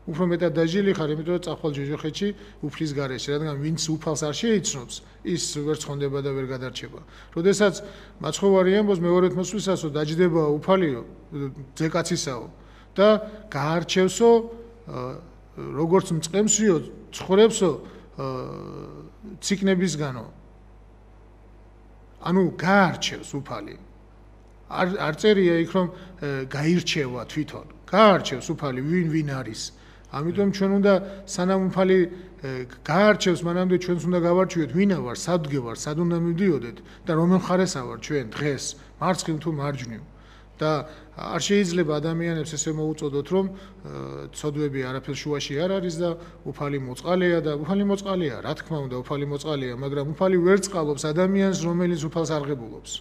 უფრო მეტად დაჟილი ხარ, იმიტომ რომ წახვალ ჯოჯოხეთში უფლის გარეშე, რადგან ვინც უფალს არ შეიცნობს, ის ვერ ცხონდება და ვერ გადარჩება. როდესაც მაცხოვარი ამბობს მეორეთ მოსვლისასო დაჯდება უფალიო, ძეკაცისაო და გაარჩევსო როგორც მწყემსიო, ცხოვრებსო ციკნებისგანო. ანუ გაარჩევს უფალი. არ წერია იქ რომ გაირჩევა თვითონ. გაარჩევს უფალი ვინ არის. ამიტომ ჩვენ უნდა სანამ უფალი გაარჩევს, მანამდე ჩვენს უნდა გავარჩიოთ ვინა ვარ, სად გევარ, სად უნდა მივდიოდეთ და რომელ მხარესა ვარ ჩვენ დღეს, მარცხნივ თუ მარჯვნივ. და არ შეიძლება ადამიანებს ესე მოუწოდოთ, რომ ცოდვები არაფერს შუაში არ არის და უფალი მოწყალეა და უფალი მოწყალეა, რა თქმა უნდა, უფალი მოწყალეა, მაგრამ უფალი ვერ წყალობს ადამიანს, რომელიც უფალს არღებულობს.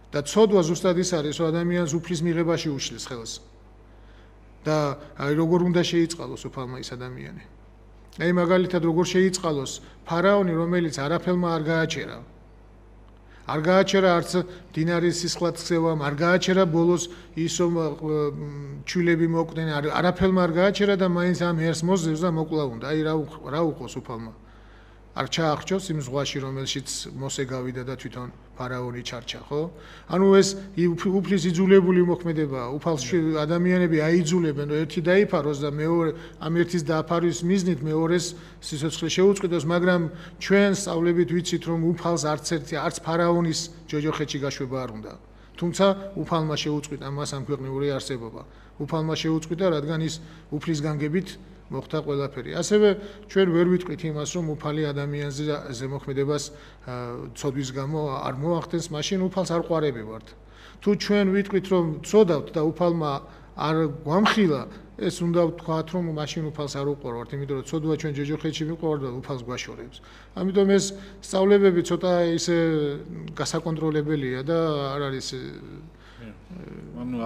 და ცოდვა ზუსტად ის არის, რომ ადამიანს უფლის მიღებაში უშლის ხელს. და აი როგორ უნდა შეიწყალოს უფალმა ის ადამიანი. აი მაგალითად როგორ შეიწყალოს ფარაონი, რომელიც არაფერმა არ გააჩერა. არ გააჩერა არც დინარის სისხლათქცევამ, არ გააჩერა ბოლოს ის რომ ჩვილები მოკვდნენ, არაფერმა არ გააჩერა და მაინც ამ ერს მოძებს და მოკლა უნდა. აი რა უყოს უფალმა. არ ჩაახჭოს იმ ზღვაში, რომელშიც მოსე გავიდა და თვითონ ფარაონი ჩარჩა, ხო? ანუ ეს უფლის იძულებული მოქმედებაა. უფალს ადამიანები აიძულებენ, რომ ერთი დაიფაროს და მეორე ამ ერთის დააფარვის მიზნით მეორეს სიცოცხლე შეუწყვიტოს, მაგრამ ჩვენ სწავლებით ვიცით, რომ უფალს არც ფარაონის ჯოჯოხეთში გაშვება არ უნდა. თუმცა უფალმა შეუწყვიტა მას ამ ქვეყნიური არსებობა. უფალმა შეუწყვიტა, რადგან ის უფლის განგებით მოხდა ყველაფერი. ასევე ჩვენ ვერ ვიტყვით იმას, რომ უფალი ადამიანზე ზემოქმედებას ცოდვის გამო არ მოახდენს, მაშინ უფალს არ ყვარები ვართ. თუ ჩვენ ვიტყვით, რომ ცოდავთ და უფალმა არ გვამხილა, ეს უნდა ვთქვათ, რომ მაშინ უფალს არ უყვარვართ, იმიტომ რომ ცოდვა ჩვენ ჯოჯოხეთში ვიყვართ და უფალს გვაშორებს. ამიტომ ეს სწავლებები ცოტა ისე გასაკონტროლებელია და არ არის ანუ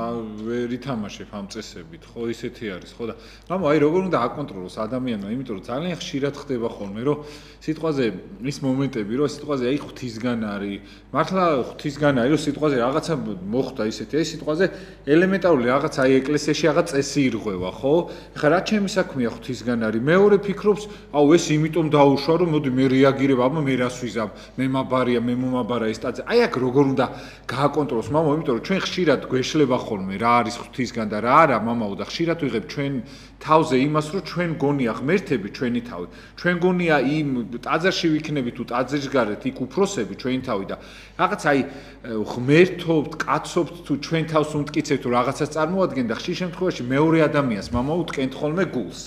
ვერ ითამაშებ ამ წესებით, ხო, ისეთი არის, ხო და მამო, აი როგორ უნდა აკონტროლოს ადამიანმა, იმიტომ რომ ძალიან ხშირად ხდება ხოლმე, რომ სიტყვაზე ის მომენტები, რომ სიტყვაზე აი ღვთისგან არის, მართლა ღვთისგან არის, რომ სიტყვაზე რაღაცა მოხდა ისეთი, აი სიტყვაზე ელემენტარული რაღაც აი ეკლესიაში რაღაც წესი ირღვევა, ხო? ეხლა რა ჩემი საქმეა ღვთისგან არის? მეორე ფიქრობს, აუ ეს იმიტომ დაუშვა, რომ მოდი მე რეაგირებ, აბა მე რას ვიზამ, მე მაბარია, მე მომაბარა ეს ტაძე. აი აქ როგორ უნდა გააკონტროლოს, მამო, იმიტომ რომ ჩვენ ხშირად გვეშლება ხოლმე რა არის ღვთისგან და რა არა, მამაო, და ხშირად ვიღებ ჩვენ თავზე იმას, რომ ჩვენ გონია ღმერთები ჩვენი თავი. ჩვენ გონია იმ ტაძარში ვიქნებით თუ ტაძრის გარეთ იქ უფროსები ჩვენი თავი და რაღაც აი ღმერთობთ, კაცობთ თუ ჩვენ თავს უმტკიცებთ თუ რაღაცას წარმოადგენთ და ხშირ შემთხვევაში მეორე ადამიანს მამაო უტკენთ ხოლმე გულს.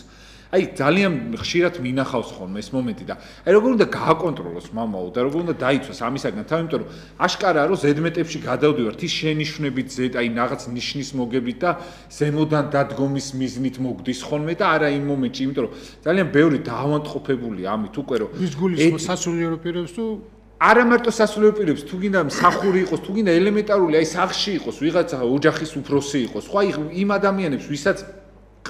აი ძალიან ხშირად მინახავს ხოლმე ეს მომენტი და აი როგორ უნდა გააკონტროლოს მამაო და როგორ უნდა დაიცვას ამისაგან თავი, იმიტომ რომ აშკარაა რომ ზედმეტებში გადავდივართ ის შენიშვნებით ზედ აი რაღაც ნიშნის მოგებით და ზემოდან დადგომის მიზნით მოგდის ხოლმე და არა იმ მომენტში, იმიტომ რომ ძალიან ბევრი დაავადყოფებულია ამით უკვე რომ ის გულისხმობს სასულიერო პირებს თუ არა მარტო სასულიერო პირებს, თუ გინდა მსახური იყოს, თუ გინდა ელემენტარული აი სახლში იყოს, ვიღაცა ოჯახის უფროსი იყოს, ხო აი იმ ადამიანებს ვისაც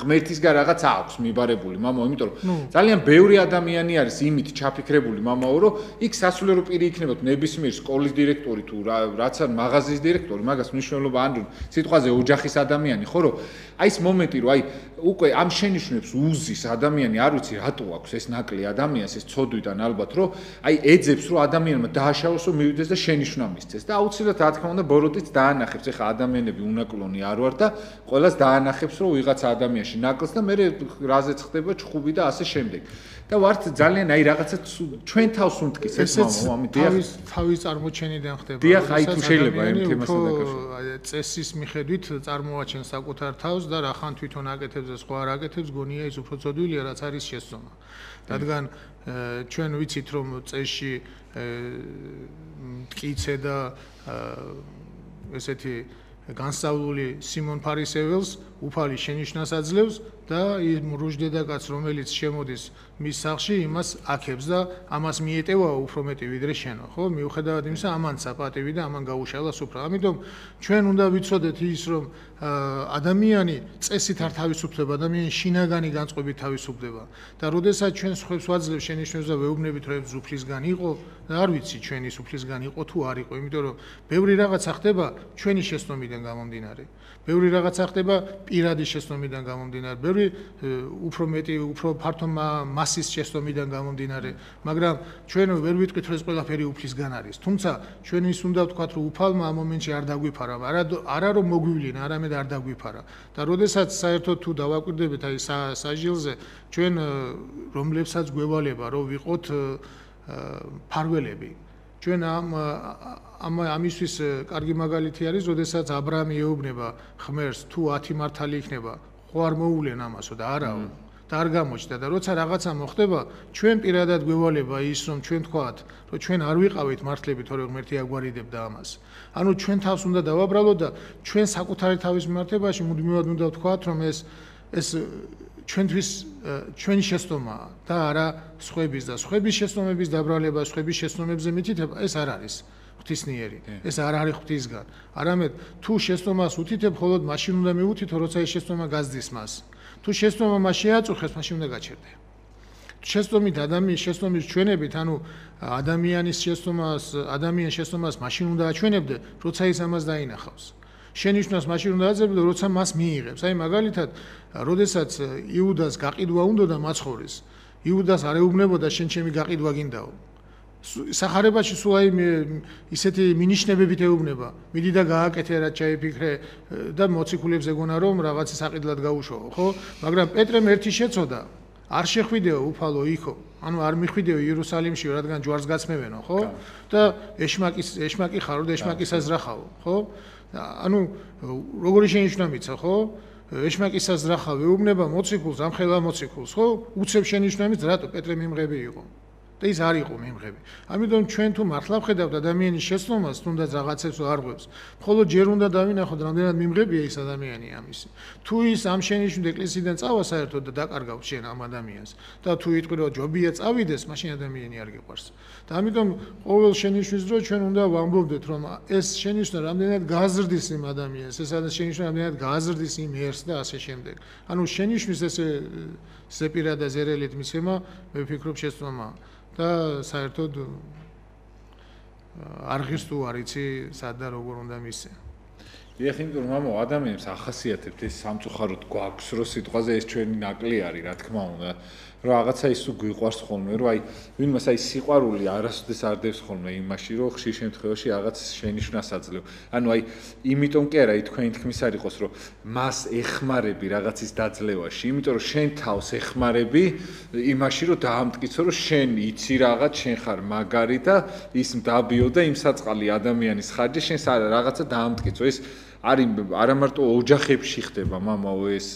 ღმერთისგან რაღაც აქვს მიბარებული მამაო, იმიტომ რომ ძალიან ბევრი ადამიანი არის იმით ჩაფიქრებული მამაო, რომ იქ სასულიერო პირი იქნება თუ ნებისმიერ სკოლის დირექტორი თუ რაც ან მაღაზიის დირექტორი, მაგას მნიშვნელობა ან სიტყვაზე ოჯახის ადამიანი, ხო რომ აი ეს მომენტი რომ აი უკვე ამ შენიშვნებს უზის ადამიანი არ ვიცი რატო აქვს ეს ნაკლი ადამიანს ეს ცოდვიდან ალბათ რომ აი ეძებს რომ ადამიანმა დააშავოს რომ მივიდეს და შენიშვნა მისცეს და აუცილებლად რა თქმა უნდა ბოროტიც დაანახებს ეხა ადამიანები უნაკლონი არ ვარ და ყველას დაანახებს რომ ვიღაცა ადამიანში ნაკლს და მე რაზეც ხდება ჩხუბი და ასე შემდეგ და ვართ ძალიან აი რაღაცა ჩვენ თავს უნტკის ეს მამო ამიტომ თავის წარმოჩენიდან ხდება დიახ აი თუ შეიძლება ამ თემასთან დაკავშირებით წესის მიხედვით წარმოაჩენს საკუთარ თავს და რახან თვითონ აკეთებს და სხვა არ აკეთებს გონია ის უფრო ცოდვილია რაც არის შესწომა რადგან ჩვენ ვიცით რომ წესში მტკიცე და ესეთი განსწავლული სიმონ ფარისეველს უფალი შენიშვნას აძლევს და მრუჟდედაკაც რომელიც შემოდის მის სახლში იმას აქებს და ამას მიეტევა უფრო მეტი ვიდრე შენო ხო მიუხედავად იმისა ამან საპატივი და ამან გაუშალა სუფრა ამიტომ ჩვენ უნდა ვიცოდეთ ის რომ ადამიანი წესით არ თავისუფლდება ადამიანი შინაგანი განწყობით თავისუფლდება და როდესაც ჩვენ სხვებს ვაძლევს შენიშვნებს და ვეუბნებით რომ სუფლისგან იყო და არ ვიცი ჩვენი სუფლისგან იყო თუ არ იყო იმიტომ რომ ბევრი რაღაცა ხდება ჩვენი შეცდომიდან გამომდინარე ბევრი რაღაცა ხდება პირადი შეცდომიდან გამომდინარე ბევრი უფრო მეტი უფრო ფართო მასის შეცდომიდან გამომდინარე მაგრამ ჩვენ ვერ ვიტყვით რომ ეს ყველაფერი უფლისგან არის თუმცა ჩვენ ის უნდა ვთქვათ რომ უფალმა ამ მომენტში არ დაგვიფარა არა რომ მოგვივლინა არამედ არ დაგვიფარა და როდესაც საერთოდ თუ დავაკვირდებით აი საჟილზე ჩვენ რომლებსაც გვევალება რომ ვიყოთ ფარველები ჩვენ ამისთვის კარგი მაგალითი არის როდესაც ა ブラ ამი ეუბნება ღმერთს თუ 10 მართალი იქნება ხო არ მოულენ ამასო და არაო და არ გამოჩნდა და როცა რაღაცა მოხდება ჩვენ პირადად გვევალება ის რომ ჩვენ თქვათ რომ ჩვენ არ ვიყავით მართლები თორე ღმერთი აგვარიდებდა ამას ანუ ჩვენ თავს უნდა დავაბრალოთ და ჩვენ საკუთარი თავის მიმართებაში მუდმივად უნდა ვთქვათ რომ ეს ჩვენთვის ჩვენი შეცდომაა და არა სხვების და სხვების შეცდომების დაბრალება სხვების შეცდომებზე მითითება ეს არ არის ღვთისნიერი ეს არ არის ღვთისგან არამედ თუ შეცდომას უთითებ მხოლოდ მაშინ უნდა მიუთითო როცა ეს შეცდომა გაზდის მას თუ შეცდომა მას შეაწუხებს მაშინ უნდა გაჩერდე შეცდომით ადამიანის შეცდომის ჩვენებით ანუ ადამიანის შეცდომას მაშინ უნდა აჩვენებდე როცა ის ამას დაინახავს შენიშვნას მაშინ უნდა აძლევდე როცა მას მიიღებს აი მაგალითად როდესაც იუდას გაყიდვა უნდოდა მაცხოვრის იუდას არ ეუბნებოდა შენ ჩემი გაყიდვა გინდაო სახარებაში სულ აი ისეთი მინიშნებებით ეუბნება მიდი და გააკეთე რაც ჩაიფიქრე და მოციქულებს ეგონა რომ რაღაცა საყიდლად გაუშვაო ხო მაგრამ პეტრემ ერთი შეცოდა არ შეხვიდეო უფალო იქო ანუ არ მიხვიდეო იერუსალიმში რადგან ჯვარს გაცმევენო ხო და ეშმაკი ხარო და ეშმაკის აზრახაო ხო ანუ როგორი შენიშვნა მიცა ხო ეშმაკის აზრახავ ეუბნება მოციქულს ამხელა მოციქულს ხო უცებ შენიშვნამიც რატო პეტრე მიმღები იყო და ის არ იყო მიმღები. ამიტომ ჩვენ თუ მართლა ვხედავთ ადამიანის შეცდომას, თუნდაც რაღაცებს არღვევს, მხოლოდ ჯერ უნდა დავინახოთ, რამდენად მიმღებია ის ადამიანი ამისი. თუ ის ამ შენიშვნით ეკლესიიდან წავა საერთოდ და დაკარგავს შენ ამ ადამიანს და თუ იტყვი რომ ჯობია წავიდეს, მაშინ ადამიანი არ გიყვარს. და ამიტომ ყოველ შენიშვნის დრო ჩვენ უნდა ვამბობდეთ, რომ ეს შენიშვნა რამდენად გააზრდის იმ ადამიანს, ეს შენიშვნა რამდენად გააზრდის იმ ერს და ასე შემდეგ. ანუ შენიშვნის ესე პირადა ზერელით მიცემა, მე ვფიქრობ შეცდომა და საერთოდ არ ღირს თუ არ იცი სად და როგორ უნდა მისცე. დიახ, იმიტომ რომ მამო ადამიანებს ახასიათებთ ეს სამწუხაროდ გვაქვს, რომ სიტყვაზე ეს ჩვენი ნაკლი არის, რა თქმა უნდა, რომ რაღაცა ის გვიყვარს ხოლმე, რომ აი ვინმეს აი სიყვარული არასოდეს არ დევს ხოლმე იმაში, რომ ხშირ შემთხვევაში რაღაც შენიშვნას აძლევ. ანუ აი იმიტომ კი არა, თქვენი თქმის არ იყოს, რომ მას ეხმარები რაღაცის დაძლევაში, იმიტომ რომ შენ თავს ეხმარები იმაში, რომ დაამტკიცო, რომ შენ იცი რაღაც, შენ ხარ მაგარი და ის მდაბიო და იმ საწყალი ადამიანის ხარჯი შენ რაღაცა დაამტკიცო. ეს არის არა მარტო ოჯახებში ხდება, მამაო, ეს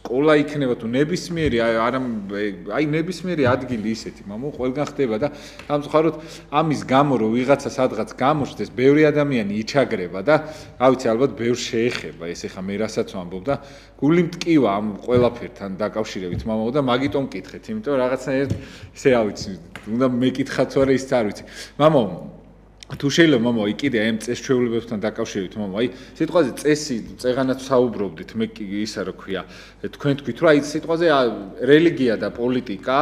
სკოლა იქნება თუ ნებისმიერი აი ნებისმიერი ადგილი ისეთი მამო ყველგან ხდება და სამწუხაროდ ამის გამო რომ ვიღაცა სადღაც გამოჩნდეს ბევრი ადამიანი იჩაგრება და რა ვიცი ალბათ ბევრს შეეხება ეს ეხა მე რასაც ვამბობ და გული მტკივა ამ ყველაფერთან დაკავშირებით მამაო და მაგიტომ მკითხეთ იმიტომ რაღაცნაირად ესე რა ვიცი უნდა მეკითხათ თუ არა ის არ ვიცი მამო თუ შეიძლება მამა აი კიდე ამ წესჩვეულებებთან დაკავშირებით მამა აი სიტყვაზე წესი წეღანაც საუბრობდით მე ისა რა ქვია თქვენ თქვით რომ აი სიტყვაზე რელიგია და პოლიტიკა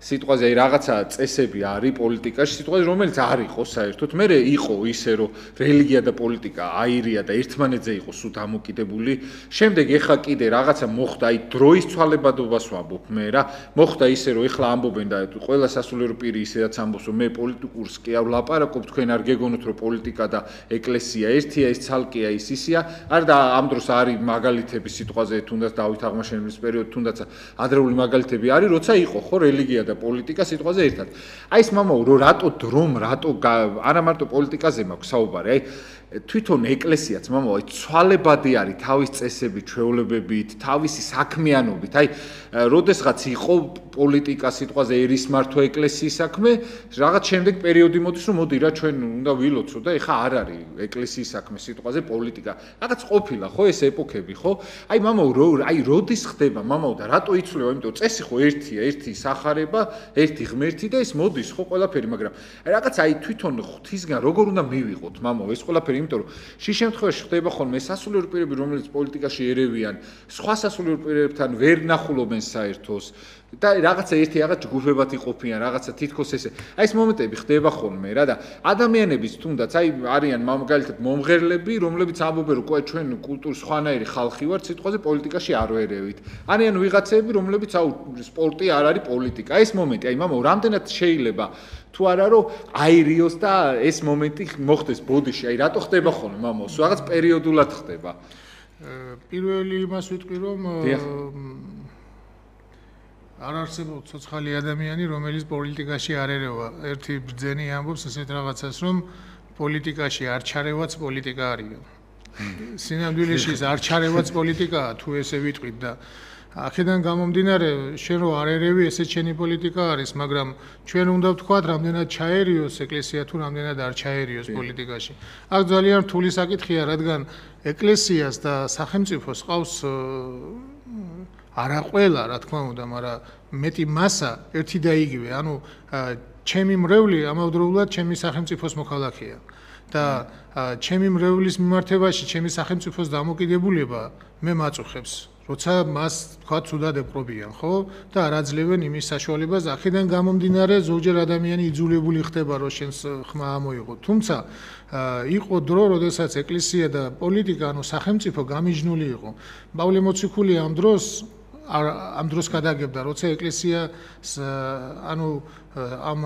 სიტყვაზე აი რაღაცა წესები არის პოლიტიკაში სიტყვაზე რომელიც არ იყო საერთოდ მე იყო ისე რომ რელიგია და პოლიტიკა აირია და ერთმანეთზე იყო სულ დამოკიდებული შემდეგ ეხა კიდე რაღაცა მოხდა აი დროის ცვალებადობას ვამბობ მე რა მოხდა ისე რომ ეხლა ამბობენ და ყველა სასულიერო პირი ისედაც ამბობს რომ მე პოლიტიკურს კი არ ვლაპარაკობ თქვენ არ გეგონოთ რომ პოლიტიკა და ეკლესია ერთია ის ცალკეა ის ისია არ და ამ დროს არის მაგალითები სიტყვაზე თუნდაც დავით აღმაშენებლის პერიოდი თუნდაც ადრეული მაგალითები არის როცა იყო ხო რელიგია და პოლიტიკა სიტყვაზე ერთად აი ეს მამაო რომ რატო არა მარტო პოლიტიკაზე მაქვს საუბარი აი თვითონ ეკლესიაც მამაო აი ცვალებადი არის თავის წესებით ჩვეულებებით თავისი საქმიანობით აი როდესღაც იყო პოლიტიკა სიტყვაზე ერისმართვა ეკლესიის საქმე რაღაც შემდეგ პერიოდი მოდის რომ მოდი რა ჩვენ უნდა ვილოცო და ეხა არ არის ეკლესიის საქმე სიტყვაზე პოლიტიკა რაღაც ყოფილა ხო ეს ეპოქები ხო აი მამაო აი როდის ხდება მამაო და რატო იცვლება იმიტომ წესი ხო ერთია ერთი სახარება ერთი ღმერთი და ეს მოდის ხო ყველაფერი მაგრამ აი რაღაც აი თვითონ ღვთისგან როგორ უნდა მივიღოთ მამაო ეს ყველაფერი იმიტომ რომ შე შემთხვევაში ხდება ხოლმე სასულიერო პირები რომელიც პოლიტიკაში ერევიან სხვა სასულიერო პირებთან ვერ ნახულობენ საერთოს და რაღაცა ერთი რაღაც ჯგუფებად იყოფიან რაღაცა თითქოს ესე აი ეს მომენტები ხდება ხოლმე რა და ადამიანების თუნდაც აი არიან მაგალითად მომღერლები რომლებიც ამბობენ რომ ჩვენ კულტურის სხვანაირი ხალხი ვართ სიტყვაზე პოლიტიკაში არ ვერევით არიან ვიღაცები რომლებიც აუ სპორტი არ არის პოლიტიკა ეს მომენტი აი მამაო რამდენად შეიძლება თუ არა რომ აირიოს და ეს მომენტი მოხდეს ბოდიში აი რატო ხდება ხოლმე მამაო რაღაც პერიოდულად ხდება პირველი იმას ვიტყვი რომ არ არსებობს ცოცხალი ადამიანი რომელიც პოლიტიკაში არ ერევა ერთი ბრძენი ამბობს ესეთ რაღაცას რომ პოლიტიკაში არ ჩარევაც პოლიტიკა არისო სინამდვილეში ეს არ ჩარევაც პოლიტიკაა თუ ესე ვიტყვით და აქედან გამომდინარე შენ რო არ ერევი ესე ჩენი პოლიტიკა არის მაგრამ ჩვენ უნდა ვთქვათ რამდენად ჩაერიოს ეკლესია თუ რამდენად არ ჩაერიოს პოლიტიკაში აქ ძალიან რთული საკითხია რადგან ეკლესიას და სახელმწიფოს ყავს არა ყველა რა თქმა უნდა მაგრამ მეტი მასა ერთი და იგივე ანუ ჩემი მრევლი ამავდროულად ჩემი სახელმწიფოს მოქალაქეა და ჩემი მრევლის მიმართებაში ჩემი სახელმწიფოს დამოკიდებულება მე მაწუხებს როცა მას თქვა ცუდად ეპყრობიან ხო და არ აძლევენ იმის საშუალებას აქედან გამომდინარე ზოგჯერ ადამიანი იძულებული ხდება რომ შენს ხმა ამოიღო თუმცა იყო დრო როდესაც ეკლესია და პოლიტიკა ანუ სახელმწიფო გამიჯნული იყო პავლე მოციქული ამ დროს გადაგებდა როცა ეკლესია ანუ ამ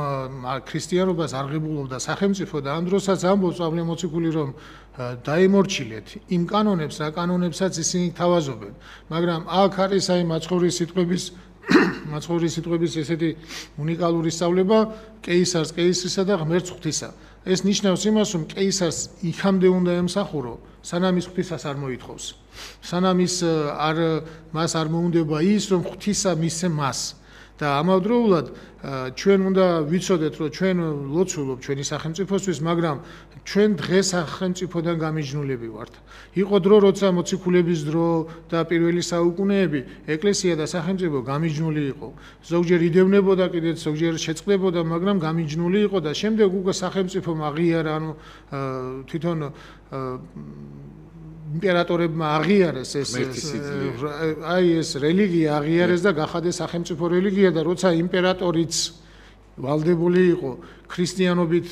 ქრისტიანობას არღებულობდა სახელმწიფო და ამ დროსაც ამბობს პავლე მოციქული რომ დაემორჩილეთ იმ კანონებს რა კანონებსაც ისინი თავაზობენ მაგრამ აქ არის აი მაცხოვრის სიტყვების ესეთი უნიკალური სწავლება კეისარს კეისრისა და ღმერთს ღვთისა ეს ნიშნავს იმას რომ კეისარს იქამდე უნდა ემსახურო სანამ ის ღვთისას არ მოითხოვს სანამ მას არ მოუნდება ის რომ ღვთისა მისცე მას და ამავდროულად ჩვენ უნდა ვიცოდეთ რომ ჩვენ ლოცულობ ჩვენი სახელმწიფოსთვის მაგრამ ჩვენ დღეს სახელმწიფოდან გამიჯნულები ვართ იყო დრო როცა მოციქულების დრო და პირველი საუკუნეები ეკლესია და სახელმწიფო გამიჯნული იყო ზოგჯერ იდევნებოდა კიდეც ზოგჯერ შეწყდებოდა მაგრამ გამიჯნული იყო და შემდეგ უკვე სახელმწიფომ აღიარა ანუ თვითონ იმპერატორებმა აღიარეს ეს რელიგია აღიარეს და გახადეს სახელმწიფო რელიგია და როცა იმპერატორიც ვალდებული იყო ქრისტიანობით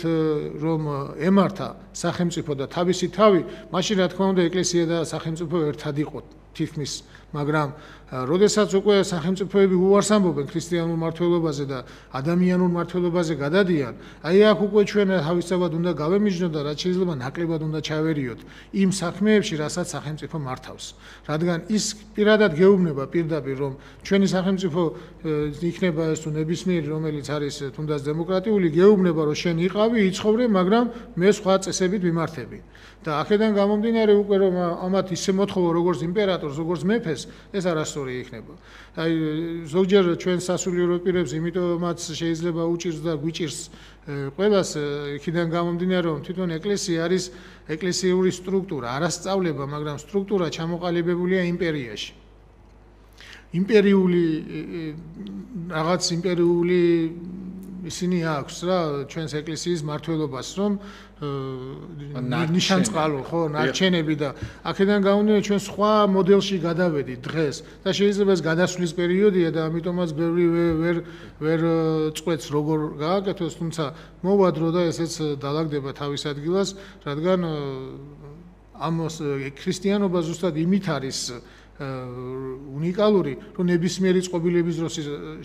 რომ ემართა სახელმწიფო და თავისი თავი მაშინ რა თქმა უნდა ეკლესია და სახელმწიფო ერთად იყო თითქმის მაგრამ როდესაც უკვე სახელმწიფოები უარს ამბობენ ქრისტიანულ მართლობაზე და ადამიანურ მართლობაზე გადადიან აი აქ უკვე ჩვენ თავისთავად უნდა გავემიჯნოთ და რაც შეიძლება ნაკლებად უნდა ჩავერიოთ იმ საქმეებში რასაც სახელმწიფო მართავს რადგან ის პირადად გეუბნება პირდაპირ რომ ჩვენი სახელმწიფო იქნება ეს თუ ნებისმიერი რომელიც არის თუნდაც დემოკრატიული გეუბნება რომ შენ იყავი იცხოვრე მაგრამ მე სხვა წესებით მიმართები და აქედან გამომდინარე უკვე რომ ამათ ისე მოთხოვო როგორც იმპერატორს როგორც მეფეს ეს არასწორი იქნება აი ზოგჯერ ჩვენ სასულიერო პირებს იმიტომაც შეიძლება უჭირს და გვიჭირს ყველას იქიდან გამომდინარე რომ თვითონ ეკლესია არის ეკლესიური სტრუქტურა არასწავლება მაგრამ სტრუქტურა ჩამოყალიბებულია იმპერიაში იმპერიული ისინი აქვს რა ჩვენს ეკლესიის მართლობას რომ ნიშანწყალო ხო ნარჩენები და აქედან გამომდინარე ჩვენ სხვა მოდელში გადავედით დღეს და შეიძლება ეს გადასვლის პერიოდია და ამიტომაც ბევრი ვერ წყვეტს როგორ გააკეთოს თუმცა მოვა დრო და ესეც დაალაგდება თავის ადგილას რადგან ამ ქრისტიანობა ზუსტად იმით არის უნიკალური რომ ნებისმიერი წყობილების დროს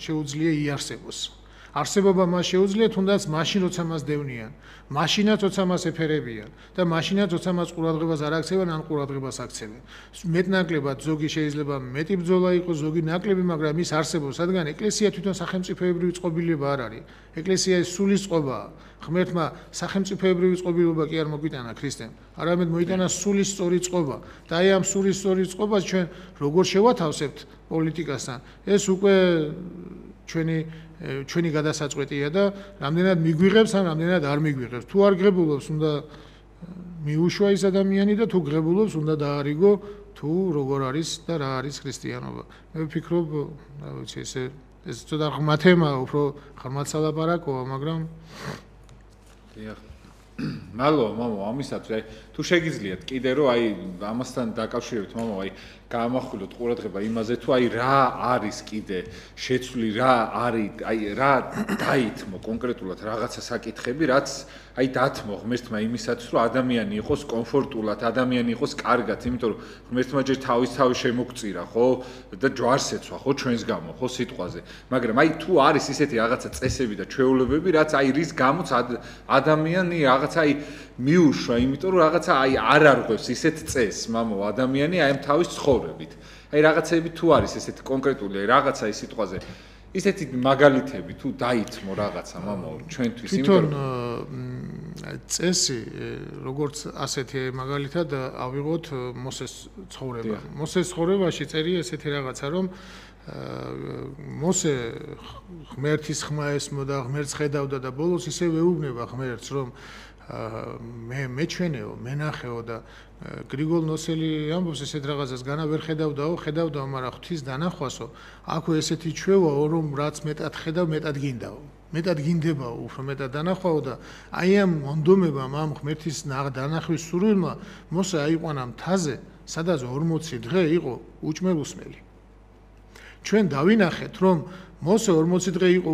შეუძლია იარსებოს არსებობა მას შეუძლია თუნდაც მაშინ როცა მას დევნიან მაშინაც როცა მას ეფერებიან და მაშინაც როცა მას ყურადღებას არ აქცევენ ან ყურადღებას აქცევენ მეტნაკლებად ზოგი შეიძლება მეტი ბრძოლა იყოს ზოგი ნაკლები მაგრამ ის არსებობს რადგან ეკლესია თვითონ სახელმწიფოებრივი წყობილება არ არის ეკლესია ის სულის წყობაა ღმერთმა სახელმწიფოებრივი წყობილობა კი არ მოგვიტანა ქრისტემ არამედ მოიტანა სულის სწორი წყობა და აი ამ სულის სწორი წყობას ჩვენ როგორ შევათავსებთ პოლიტიკასთან ეს უკვე ჩვენი გადასაწყვეტია და რამდენად მიგვიღებს ან რამდენად არ მიგვიღებს. თუ არ გღებულობს, უნდა მიუშვა ის ადამიანი და თუ გღებულობს, უნდა დაარიგო თუ როგორ არის და რა არის ქრისტიანობა. მე ვფიქრობ, რა ვიცი, ეს ცოტა ღრმა თემაა, უფრო ღრმად სალაპარაკოა, მაგრამ მალო, მამო, ამისათვის, თუ შეგიძლიათ კიდე რომ აი ამასთან დაკავშირებით, მამო, აი გაამახვილოთ ყურადღება იმაზე, თუ აი რა არის კიდე შეცვლი, რა არის, აი რა დაითმო კონკრეტულად რაღაცა საკითხები, რაც აი დათმო ღმერთმა იმისათვის, რომ ადამიანი იყოს კომფორტულად, ადამიანი იყოს კარგად, იმიტომ რომ ღმერთმა ჯერ თავის შემოგწირა, ხო? და ჯვარს ეცვა, ხო, ჩვენს გამო, ხო, სიტყვაზე. მაგრამ აი თუ არის ისეთი რაღაცა წესები და ჩვეულებები, რაც აი რის გამოც ადამიანი რაღაცა აი მიუშვა, იმიტომ რომ რაღაცა აი არ არღვევს ისეთ წესს, მამო, ადამიანი აი ამ თავის ცხოვრებით. აი რაღაცები თუ არის ესეთი კონკრეტული რაღაცა ის სიტყვაზე ისეთი მაგალითები თუ დაითმო რაღაცა მამო ჩვენთვის იმიტომ წესი როგორც ასეთი მაგალითად ავიღოთ მოსეს ცხოვრება. მოსეს ცხოვრებაში წერია ესეთი რაღაცა რომ მოსე ღმერთის ხმა ესმოდა, ღმერთს ხედავდა და ბოლოს ისე ვეუბნება ღმერთს რომ მე მეჩვენეო, მენახეო და გრიგოლ ნოსელი ამბობს ესეთ რაღაცას განა ვერ ხედავდაო, მაგრამ ღვთის დანახვასო, აქვე ესეთი ჩვევაო, რომ რაც მეტად ხედავ, მეტად გინდაო. მეტად გინდებაო, უფრო მეტად დანახვაო და აი ამ მონდომებამ ამ ღმერთის დანახვის სურვილმა მოსე აიყვანა მთაზე, სადაც 40 დღე იყო უჭმელუსმელი. ჩვენ დავინახეთ, რომ მოსე 40 დღე იყო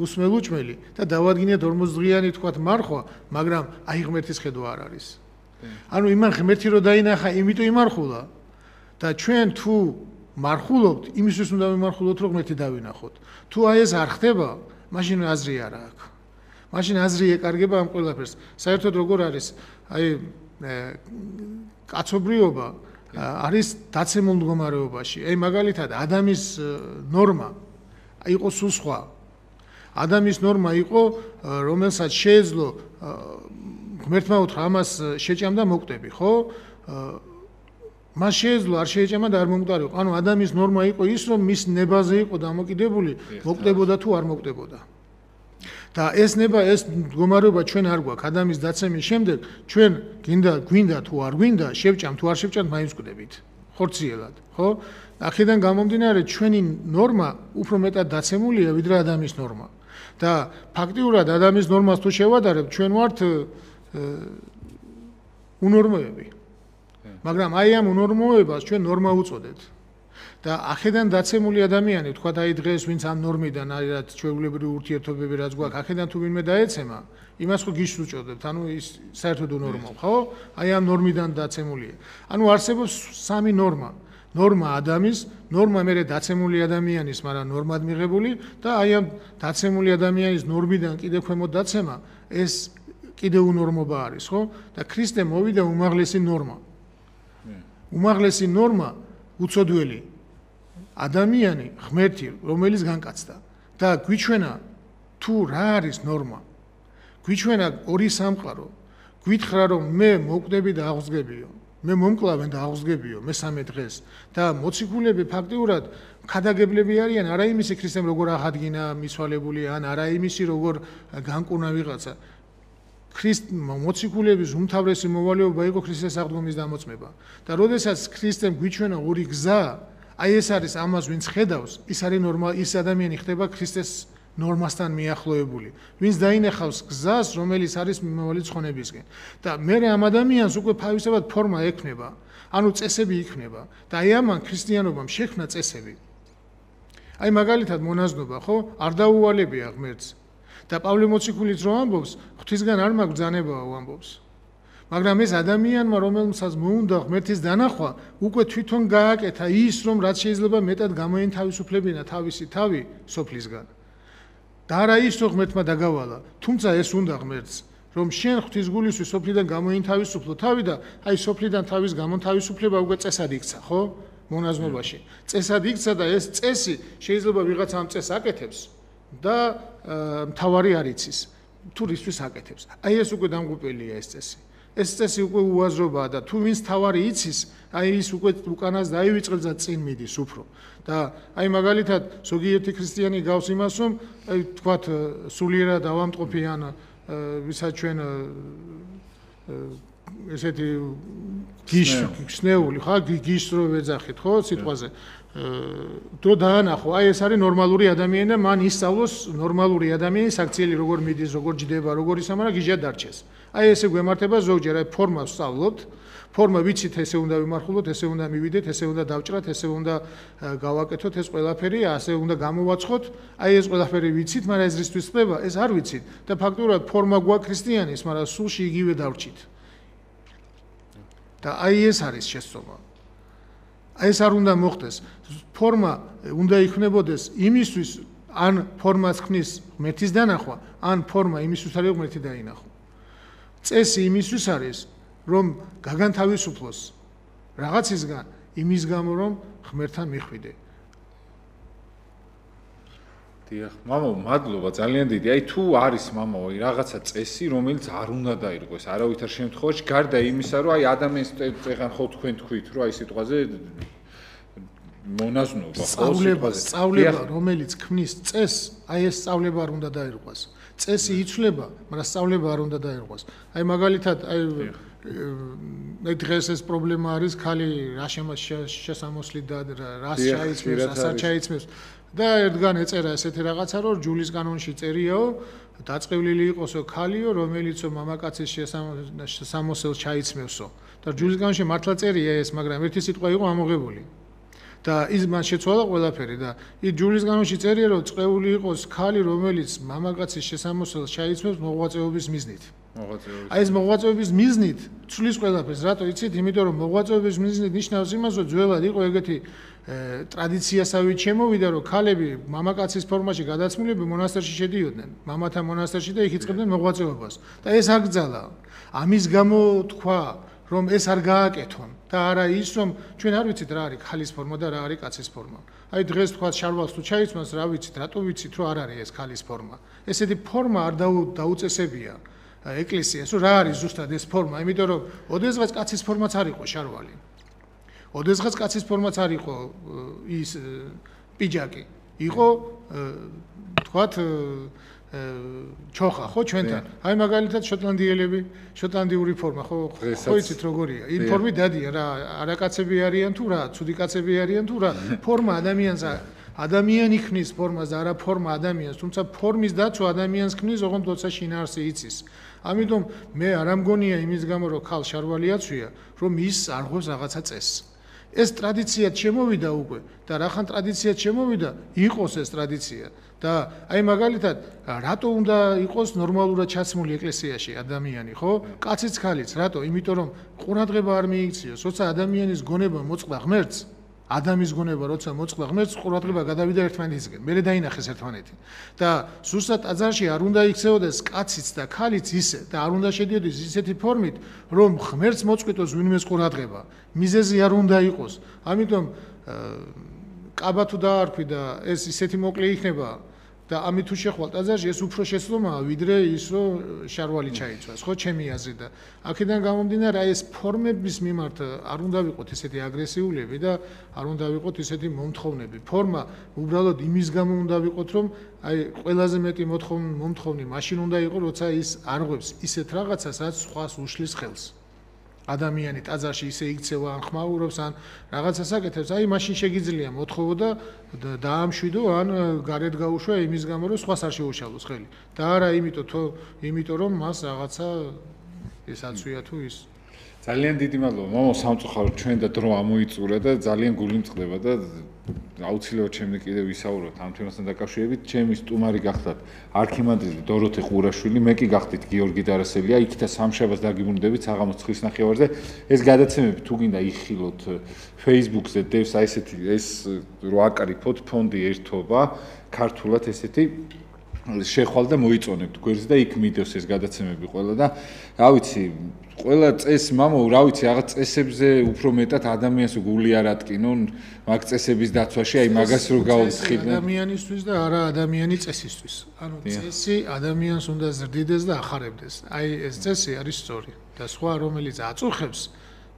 უსმელუჭმელი და დავადგინეთ 40 დღიანი თქვათ მარხვა, მაგრამ აი ღმერთის ხედვა არ არის. ანუ იმან ღმერთი რო დაინახა, იმიტომ იმარხულა და ჩვენ თუ მარხულობთ, იმისთვის უნდა ვიმარხულოთ, რომ ღმერთი დავინახოთ. თუ აი ეს არ ხდება, მაშინ აზრი არ აქვს. მაშინ აზრი ეკარგება ამ ყველაფერს. საერთოდ როგორ არის, აი კაცობრიობა არის დაცემულ მდგომარეობაში. აი მაგალითად ადამიანის ნორმა იყო სულ სხვა. ადამიანის ნორმა იყო, რომელსაც შეეძლო ღმერთმა უთხრა ამას შეჭამდა მოკვდები, ხო? მას შეეძლო არ შეეჭამა და არ მომკვდარიყო. ანუ ადამიანის ნორმა იყო ის, რომ მის ნებაზე იყო დამოკიდებული, მოკვდებოდა თუ არ მოკვდებოდა. და ეს ნება, ეს მდგომარეობა ჩვენ არ გვაქვს. ადამიანის დაცემის შემდეგ ჩვენ გვინდა თუ არ გვინდა, შევჭამ თუ არ შევჭამთ, მაინც გვკვდებით. ხორციელად, ხო? აქედან გამომდინარე, ჩვენი ნორმა უფრო მეტად დაცემულია, ვიდრე ადამიანის ნორმა. და ფაქტიურად ადამიანის ნორმას თუ შევადარებთ, ჩვენ ვართ უნორმოები. მაგრამ აი ამ უნორმოებას ჩვენ ნორმა უწოდეთ. და აქედან დაცემული ადამიანი, თქვა აი დღეს ვინც ამ ნორმიდან არის რაც ჩვეულებრივი ურთიერთობები რაც გვაქვს, აქედან თუ ვინმე დაეცემა, იმას ხო გიშს უწოდებთ, ანუ ის საერთოდ უნორმო, ხო? აი ამ ნორმიდან დაცემულია. ანუ არსებობს სამი ნორმა. ნორმა ადამიანის, ნორმა მერე დაცემული ადამიანის, მაგრამ ნორმად მიღებული და აი ამ დაცემული ადამიანის ნორმიდან კიდე ქვემოთ დაცემა, ეს კიდე უნორმობა არის, ხო? და ქრისტე მოვიდა უმაღლესი ნორმა. უმაღლესი ნორმა უწოდველი ადამიანი, ღმერთი, რომელიც განკაცდა და გვიჩვენა თუ რა არის ნორმა. გვიჩვენა ორი სამყარო. გვითხრა რომ მე მოკვდები და აღსგებიო. მე მომკლავენ და აღსგებიო მესამე დღეს და მოციქულები ფაქტიურად ხადაგებლები არიან არა იმისი ქრისტემ როგორ აღადგინა მისვალებული ან არა იმისი როგორ განკურნა ვიღაცა მოციქულების უმთავრესი მოვალეობა იყო ქრისტეს აღდგომის დამოწმება და როდესაც ქრისტემ გვიჩვენა ორი გზა აი ეს არის ამას ვინც ხედავს ის არის ნორმალი ის ადამიანი ხდება ქრისტეს ნორმასთან მიახლოებული, ვინც დაინახავს გზას, რომელიც არის მიმავალი ცხონებისკენ. და მე ამ ადამიანს უკვე თავისებად ფორმა ექნება, ანუ წესები იქნება და აი ამან ქრისტიანობამ შექმნა წესები. აი მაგალითად მონაზნობა, ხო, არ დაუვალებია ღმერთს. და პავლე მოციქულიც რო ამბობს, ღვთისგან არ მაქვს ბრძანებაო ამბობს. მაგრამ ეს ადამიანმა, რომელსაც მოუნდა ღმერთის დანახვა, უკვე თვითონ გააკეთა ის, რომ რაც შეიძლება მეტად გამოენთავისუფლებინა თავისი თავი სოფლისგან. და არა ის, რომ ღმერთმა დაგავალა, თუმცა ეს უნდა ღმერთს, რომ შენ ღვთის გულისთვის სოფლიდან გამოენთავისუფლო თავი და აი სოფლიდან თავის გამონთავისუფლება უკვე წესად იქცა, ხო? მონაზნობაში. წესად იქცა და ეს წესი შეიძლება ვიღაცა ამ წესს აკეთებს და მთავარი არ იცის, თუ რისთვის აკეთებს. აი ეს უკვე დამღუპელია ეს წესი. ეს წესი უკვე უაზრობაა და თუ ვინც თავარი იცის, აი ის უკვე უკანას დაივიწყებს და წინ მიდის უფრო. და აი მაგალითად ზოგიერთი ქრისტიანი გავს იმას, რომ აი თქვათ სულიერად ავამტყოფიან ვისაც ჩვენ ესეთი გიშნეული ხა გიშრო ვეძახით ხო სიტყვაზე დრო დაანახო აი ეს არის ნორმალური ადამიანი და მან ისწავლოს ნორმალური ადამიანის აქციელი როგორ მიდის როგორ ჯდება როგორ ისამარა გიჟა დარჩეს აი ესე გვემართება ზოგჯერ აი ფორმას ვსწავლობთ ფორმა ვიცით ესე უნდა ვიმარხულოთ ესე უნდა მივიდეთ ესე უნდა დავჭრათ ესე უნდა გავაკეთოთ ეს ყველაფერი ასე უნდა გამოვაცხოთ აი ეს ყველაფერი ვიცით მაგრამ ეს რისთვის ხდება ეს არ ვიცით და ფაქტურად ფორმა გვაქვს ქრისტიანის მაგრამ სულში იგივე დავრჩით და აი ეს არის შესწორება. აი ეს არ უნდა მოხდეს. ფორმა უნდა იქნებოდეს იმისთვის, ან ფორმას ქმნის ღმერთის დანახვა, ან ფორმა იმისთვის არის ღმერთი დაინახო. წესი იმისთვის არის, რომ გაგანთავისუფლოს რაღაცისგან, იმის გამო რომ ღმერთთან მიხვიდე. დიახ, მამო, მადლობა, ძალიან დიდი. აი თუ არის მამო, რაღაცა წესი, რომელიც არ უნდა დაირღვეს არავითარ შემთხვევაში, გარდა იმისა, რომ აი ადამიანს წეგან ხო თქვენ თქვით, რომ აი სიტყვაზე მონაზნობა, სწავლება, რომელიც ქმნის წესს, აი ეს სწავლება არ უნდა დაირღვეს. წესი იცვლება, მაგრამ სწავლება არ უნდა დაირღვეს. აი მაგალითად, აი დღეს ეს პრობლემა არის, ხალი რა შესამოსლი და რას ჩაიცმევს, რასაც ჩაიცმევს. და ერთგან ეწერა ესეთი რაღაცა, რომ ჯულის კანონში წერიაო, დაწყევლილი იყოსო ქალიო, რომელიცო მამაკაცის შესამოსელს ჩაიცმევსო. და ჯულის კანონში მართლა წერია ეს, მაგრამ ერთი სიტყვა იყო ამოღებული. და ის მან შეცვალა ყველაფერი და ის ჯულის კანონში წერია, რომ წეული იყოს ქალი, რომელიც მამაკაცის შესამოსელს ჩაიცმევს მოღვაწეობის მიზნით. აი ეს მოღვაწეობის მიზნით ცulis ყველაფერს, რატო იცით? იმიტომ რომ მოღვაწეობის მიზნით ნიშნავს იმას, რომ ძველად იყო ეგეთი ტრადიციასავით შემოვიდა, რომ ქალები მამაკაცის ფორმაში გადაცმულები მონასტერში შედიოდნენ, მამათა მონასტერში და იქ იწყებდნენ მოღვაწეობას. და ეს აკრძალა. ამის გამო თქვა, რომ ეს არ გააკეთონ და არა ის, რომ ჩვენ არ ვიცით რა არის ქალის ფორმა და რა არის კაცის ფორმა. აი დღეს თქვა შარვალს თუ ჩაიცმას, რა ვიცით, რატო ვიცით, რომ არ არის ეს ქალის ფორმა. ესეთი ფორმა არ დაუწესებია ეკლესიას, რომ რა არის ზუსტად ეს ფორმა, იმიტომ რომ ოდესღაც კაცის ფორმაც არ იყო შარვალი. ოდესღაც კაცის ფორმაც არ იყო ის პიჯაკი. იყო თქვათ ჩოხა ხო ჩვენთან. აი მაგალითად შოტლანდიელები, შოტლანდიური ფორმა ხო ხო იცით როგორია. იმ ფორმით დადიან რა, არაკაცები არიან თუ რა, ცუდი კაცები არიან თუ რა. ფორმა ადამიანს ადამიანი ქმნის ფორმას და არა ფორმა ადამიანს, თუმცა ფორმის დაცვა ადამიანს ქმნის, ოღონდ როცა შინაარსი იცის. ამიტომ მე არ ამგონია იმის გამო, რომ ქალ შარვალი აცვია, რომ ის არღვევს რაღაცა წესს. ეს ტრადიციად შემოვიდა უკვე და რახან ტრადიციად შემოვიდა, იყოს ეს ტრადიცია. და აი მაგალითად, რატო უნდა იყოს ნორმალურად ჩაცმული ეკლესიაში ადამიანი, ხო? კაციც ქალიც, რატო? იმიტომ რომ ყურადღება არ მიიქციოს, როცა ადამიანის გონება მოწყდა ღმერთს, ადამიანის გონება როცა მოწყდა ღმერთს, ყურადღება გადავიდა ერთმანეთისკენ, მერე დაინახეს ერთმანეთი. და ზუსტად ტაძარში არ უნდა იქცეოდეს კაციც და ქალიც ისე და არ უნდა შედიოდეს ისეთი ფორმით, რომ ღმერთს მოწყვიტოს ვინმეს ყურადღება. მიზეზი არ უნდა იყოს. ამიტომ კაბა თუ დაარქვი და ეს ისეთი მოკლე იქნება და ამით თუ შეხვალ ტაძარში ეს უფრო შეცდომაა ვიდრე ის რომ შარვალი ჩაიცვას ხო ჩემი აზრით და აქედან გამომდინარე ეს ფორმების მიმართ არ უნდა ვიყოთ ესეთი აგრესიულები და არ უნდა ვიყოთ ესეთი მომთხოვნები ფორმა უბრალოდ იმის გამო უნდა ვიყოთ რომ აი ყველაზე მეტი მომთხოვნი მაშინ უნდა იყოს როცა ის არღვევს ისეთ რაღაცას რაც სხვას უშლის ხელს ადამიანი ტაძარში ისე იქცევა ან ხმაურობს ან რაღაცას აკეთებს, აი მაშინ შეგიძლია მოთხოვო და დაამშვიდო ან გარეთ გაუშვა იმის გამო რომ სხვას არ შეუშალოს ხელი. და არა იმიტომ რომ მას რაღაცა ეს აცვია თუ ის ძალიან დიდი მადლობა მამო სამწუხაროდ ჩვენ და დრო ამოიწურა და ძალიან გული მწყდება და აუცილებლად ჩემი კიდევ ვისაუბროთ ამ თემასთან დაკავშირებით ჩემი სტუმარი გახდათ არქიმანდრიტი დოროთე ყურაშვილი მე კი გახდით გიორგი დარასელია იქ და სამშაბათს დაგიბრუნდებით საღამოს 9:00 ნახევარზე ეს გადაცემები თუ გინდა იხილოთ Facebook-ზე დევს აი ესეთი ეს რო აკარიფოთ ფონდი ერთობა ქართულად ესეთი შეხვალ და მოიწონებთ გვერდზე და იქ მიდევს ეს გადაცემები ყველა და რა ვიცი ყველა წეს მამო რა ვიცი რაღაც წესებზე უფრო მეტად ადამიანს გული არ ატკინონ მაგ წესების დაცვაში აი მაგას რო გაუცხიდნენ ადამიანისთვის და არა ადამიანი წესისთვის ანუ წესი ადამიანს უნდა ზრდიდეს და ახარებდეს აი ეს წესი არის სწორი და სხვა რომელიც აწუხებს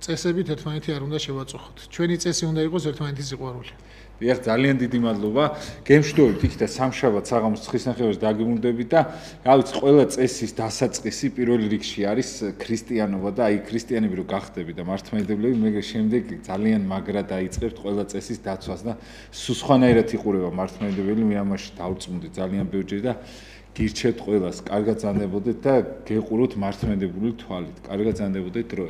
წესებით ერთმანეთი არ უნდა შევაწუხოთ ჩვენი წესი უნდა იყოს ერთმანეთის სიყვარული დიახ ძალიან დიდი მადლობა გემშვიდობით იქ და სამშაბათს საღამოს 9:00 ნახევარზე დაგიბრუნდებით და რა ვიცი ყველა წესის დასაწყისი პირველ რიგში არის ქრისტიანობა და აი ქრისტიანები რო გახდები და მართლმადიდებლები მე შემდეგ ძალიან მაგრა დაიწყებთ ყველა წესის დაცვას და სულ სხვანაირად იყურება მართლმადიდებელი მე ამაში დავწუნდი ძალიან ბევრჯერ და გირჩევთ ყველას კარგად ზანდებოდეთ და გეყუროთ მართლმადიდებლური თვალით კარგად ზანდებოდეთ დროებით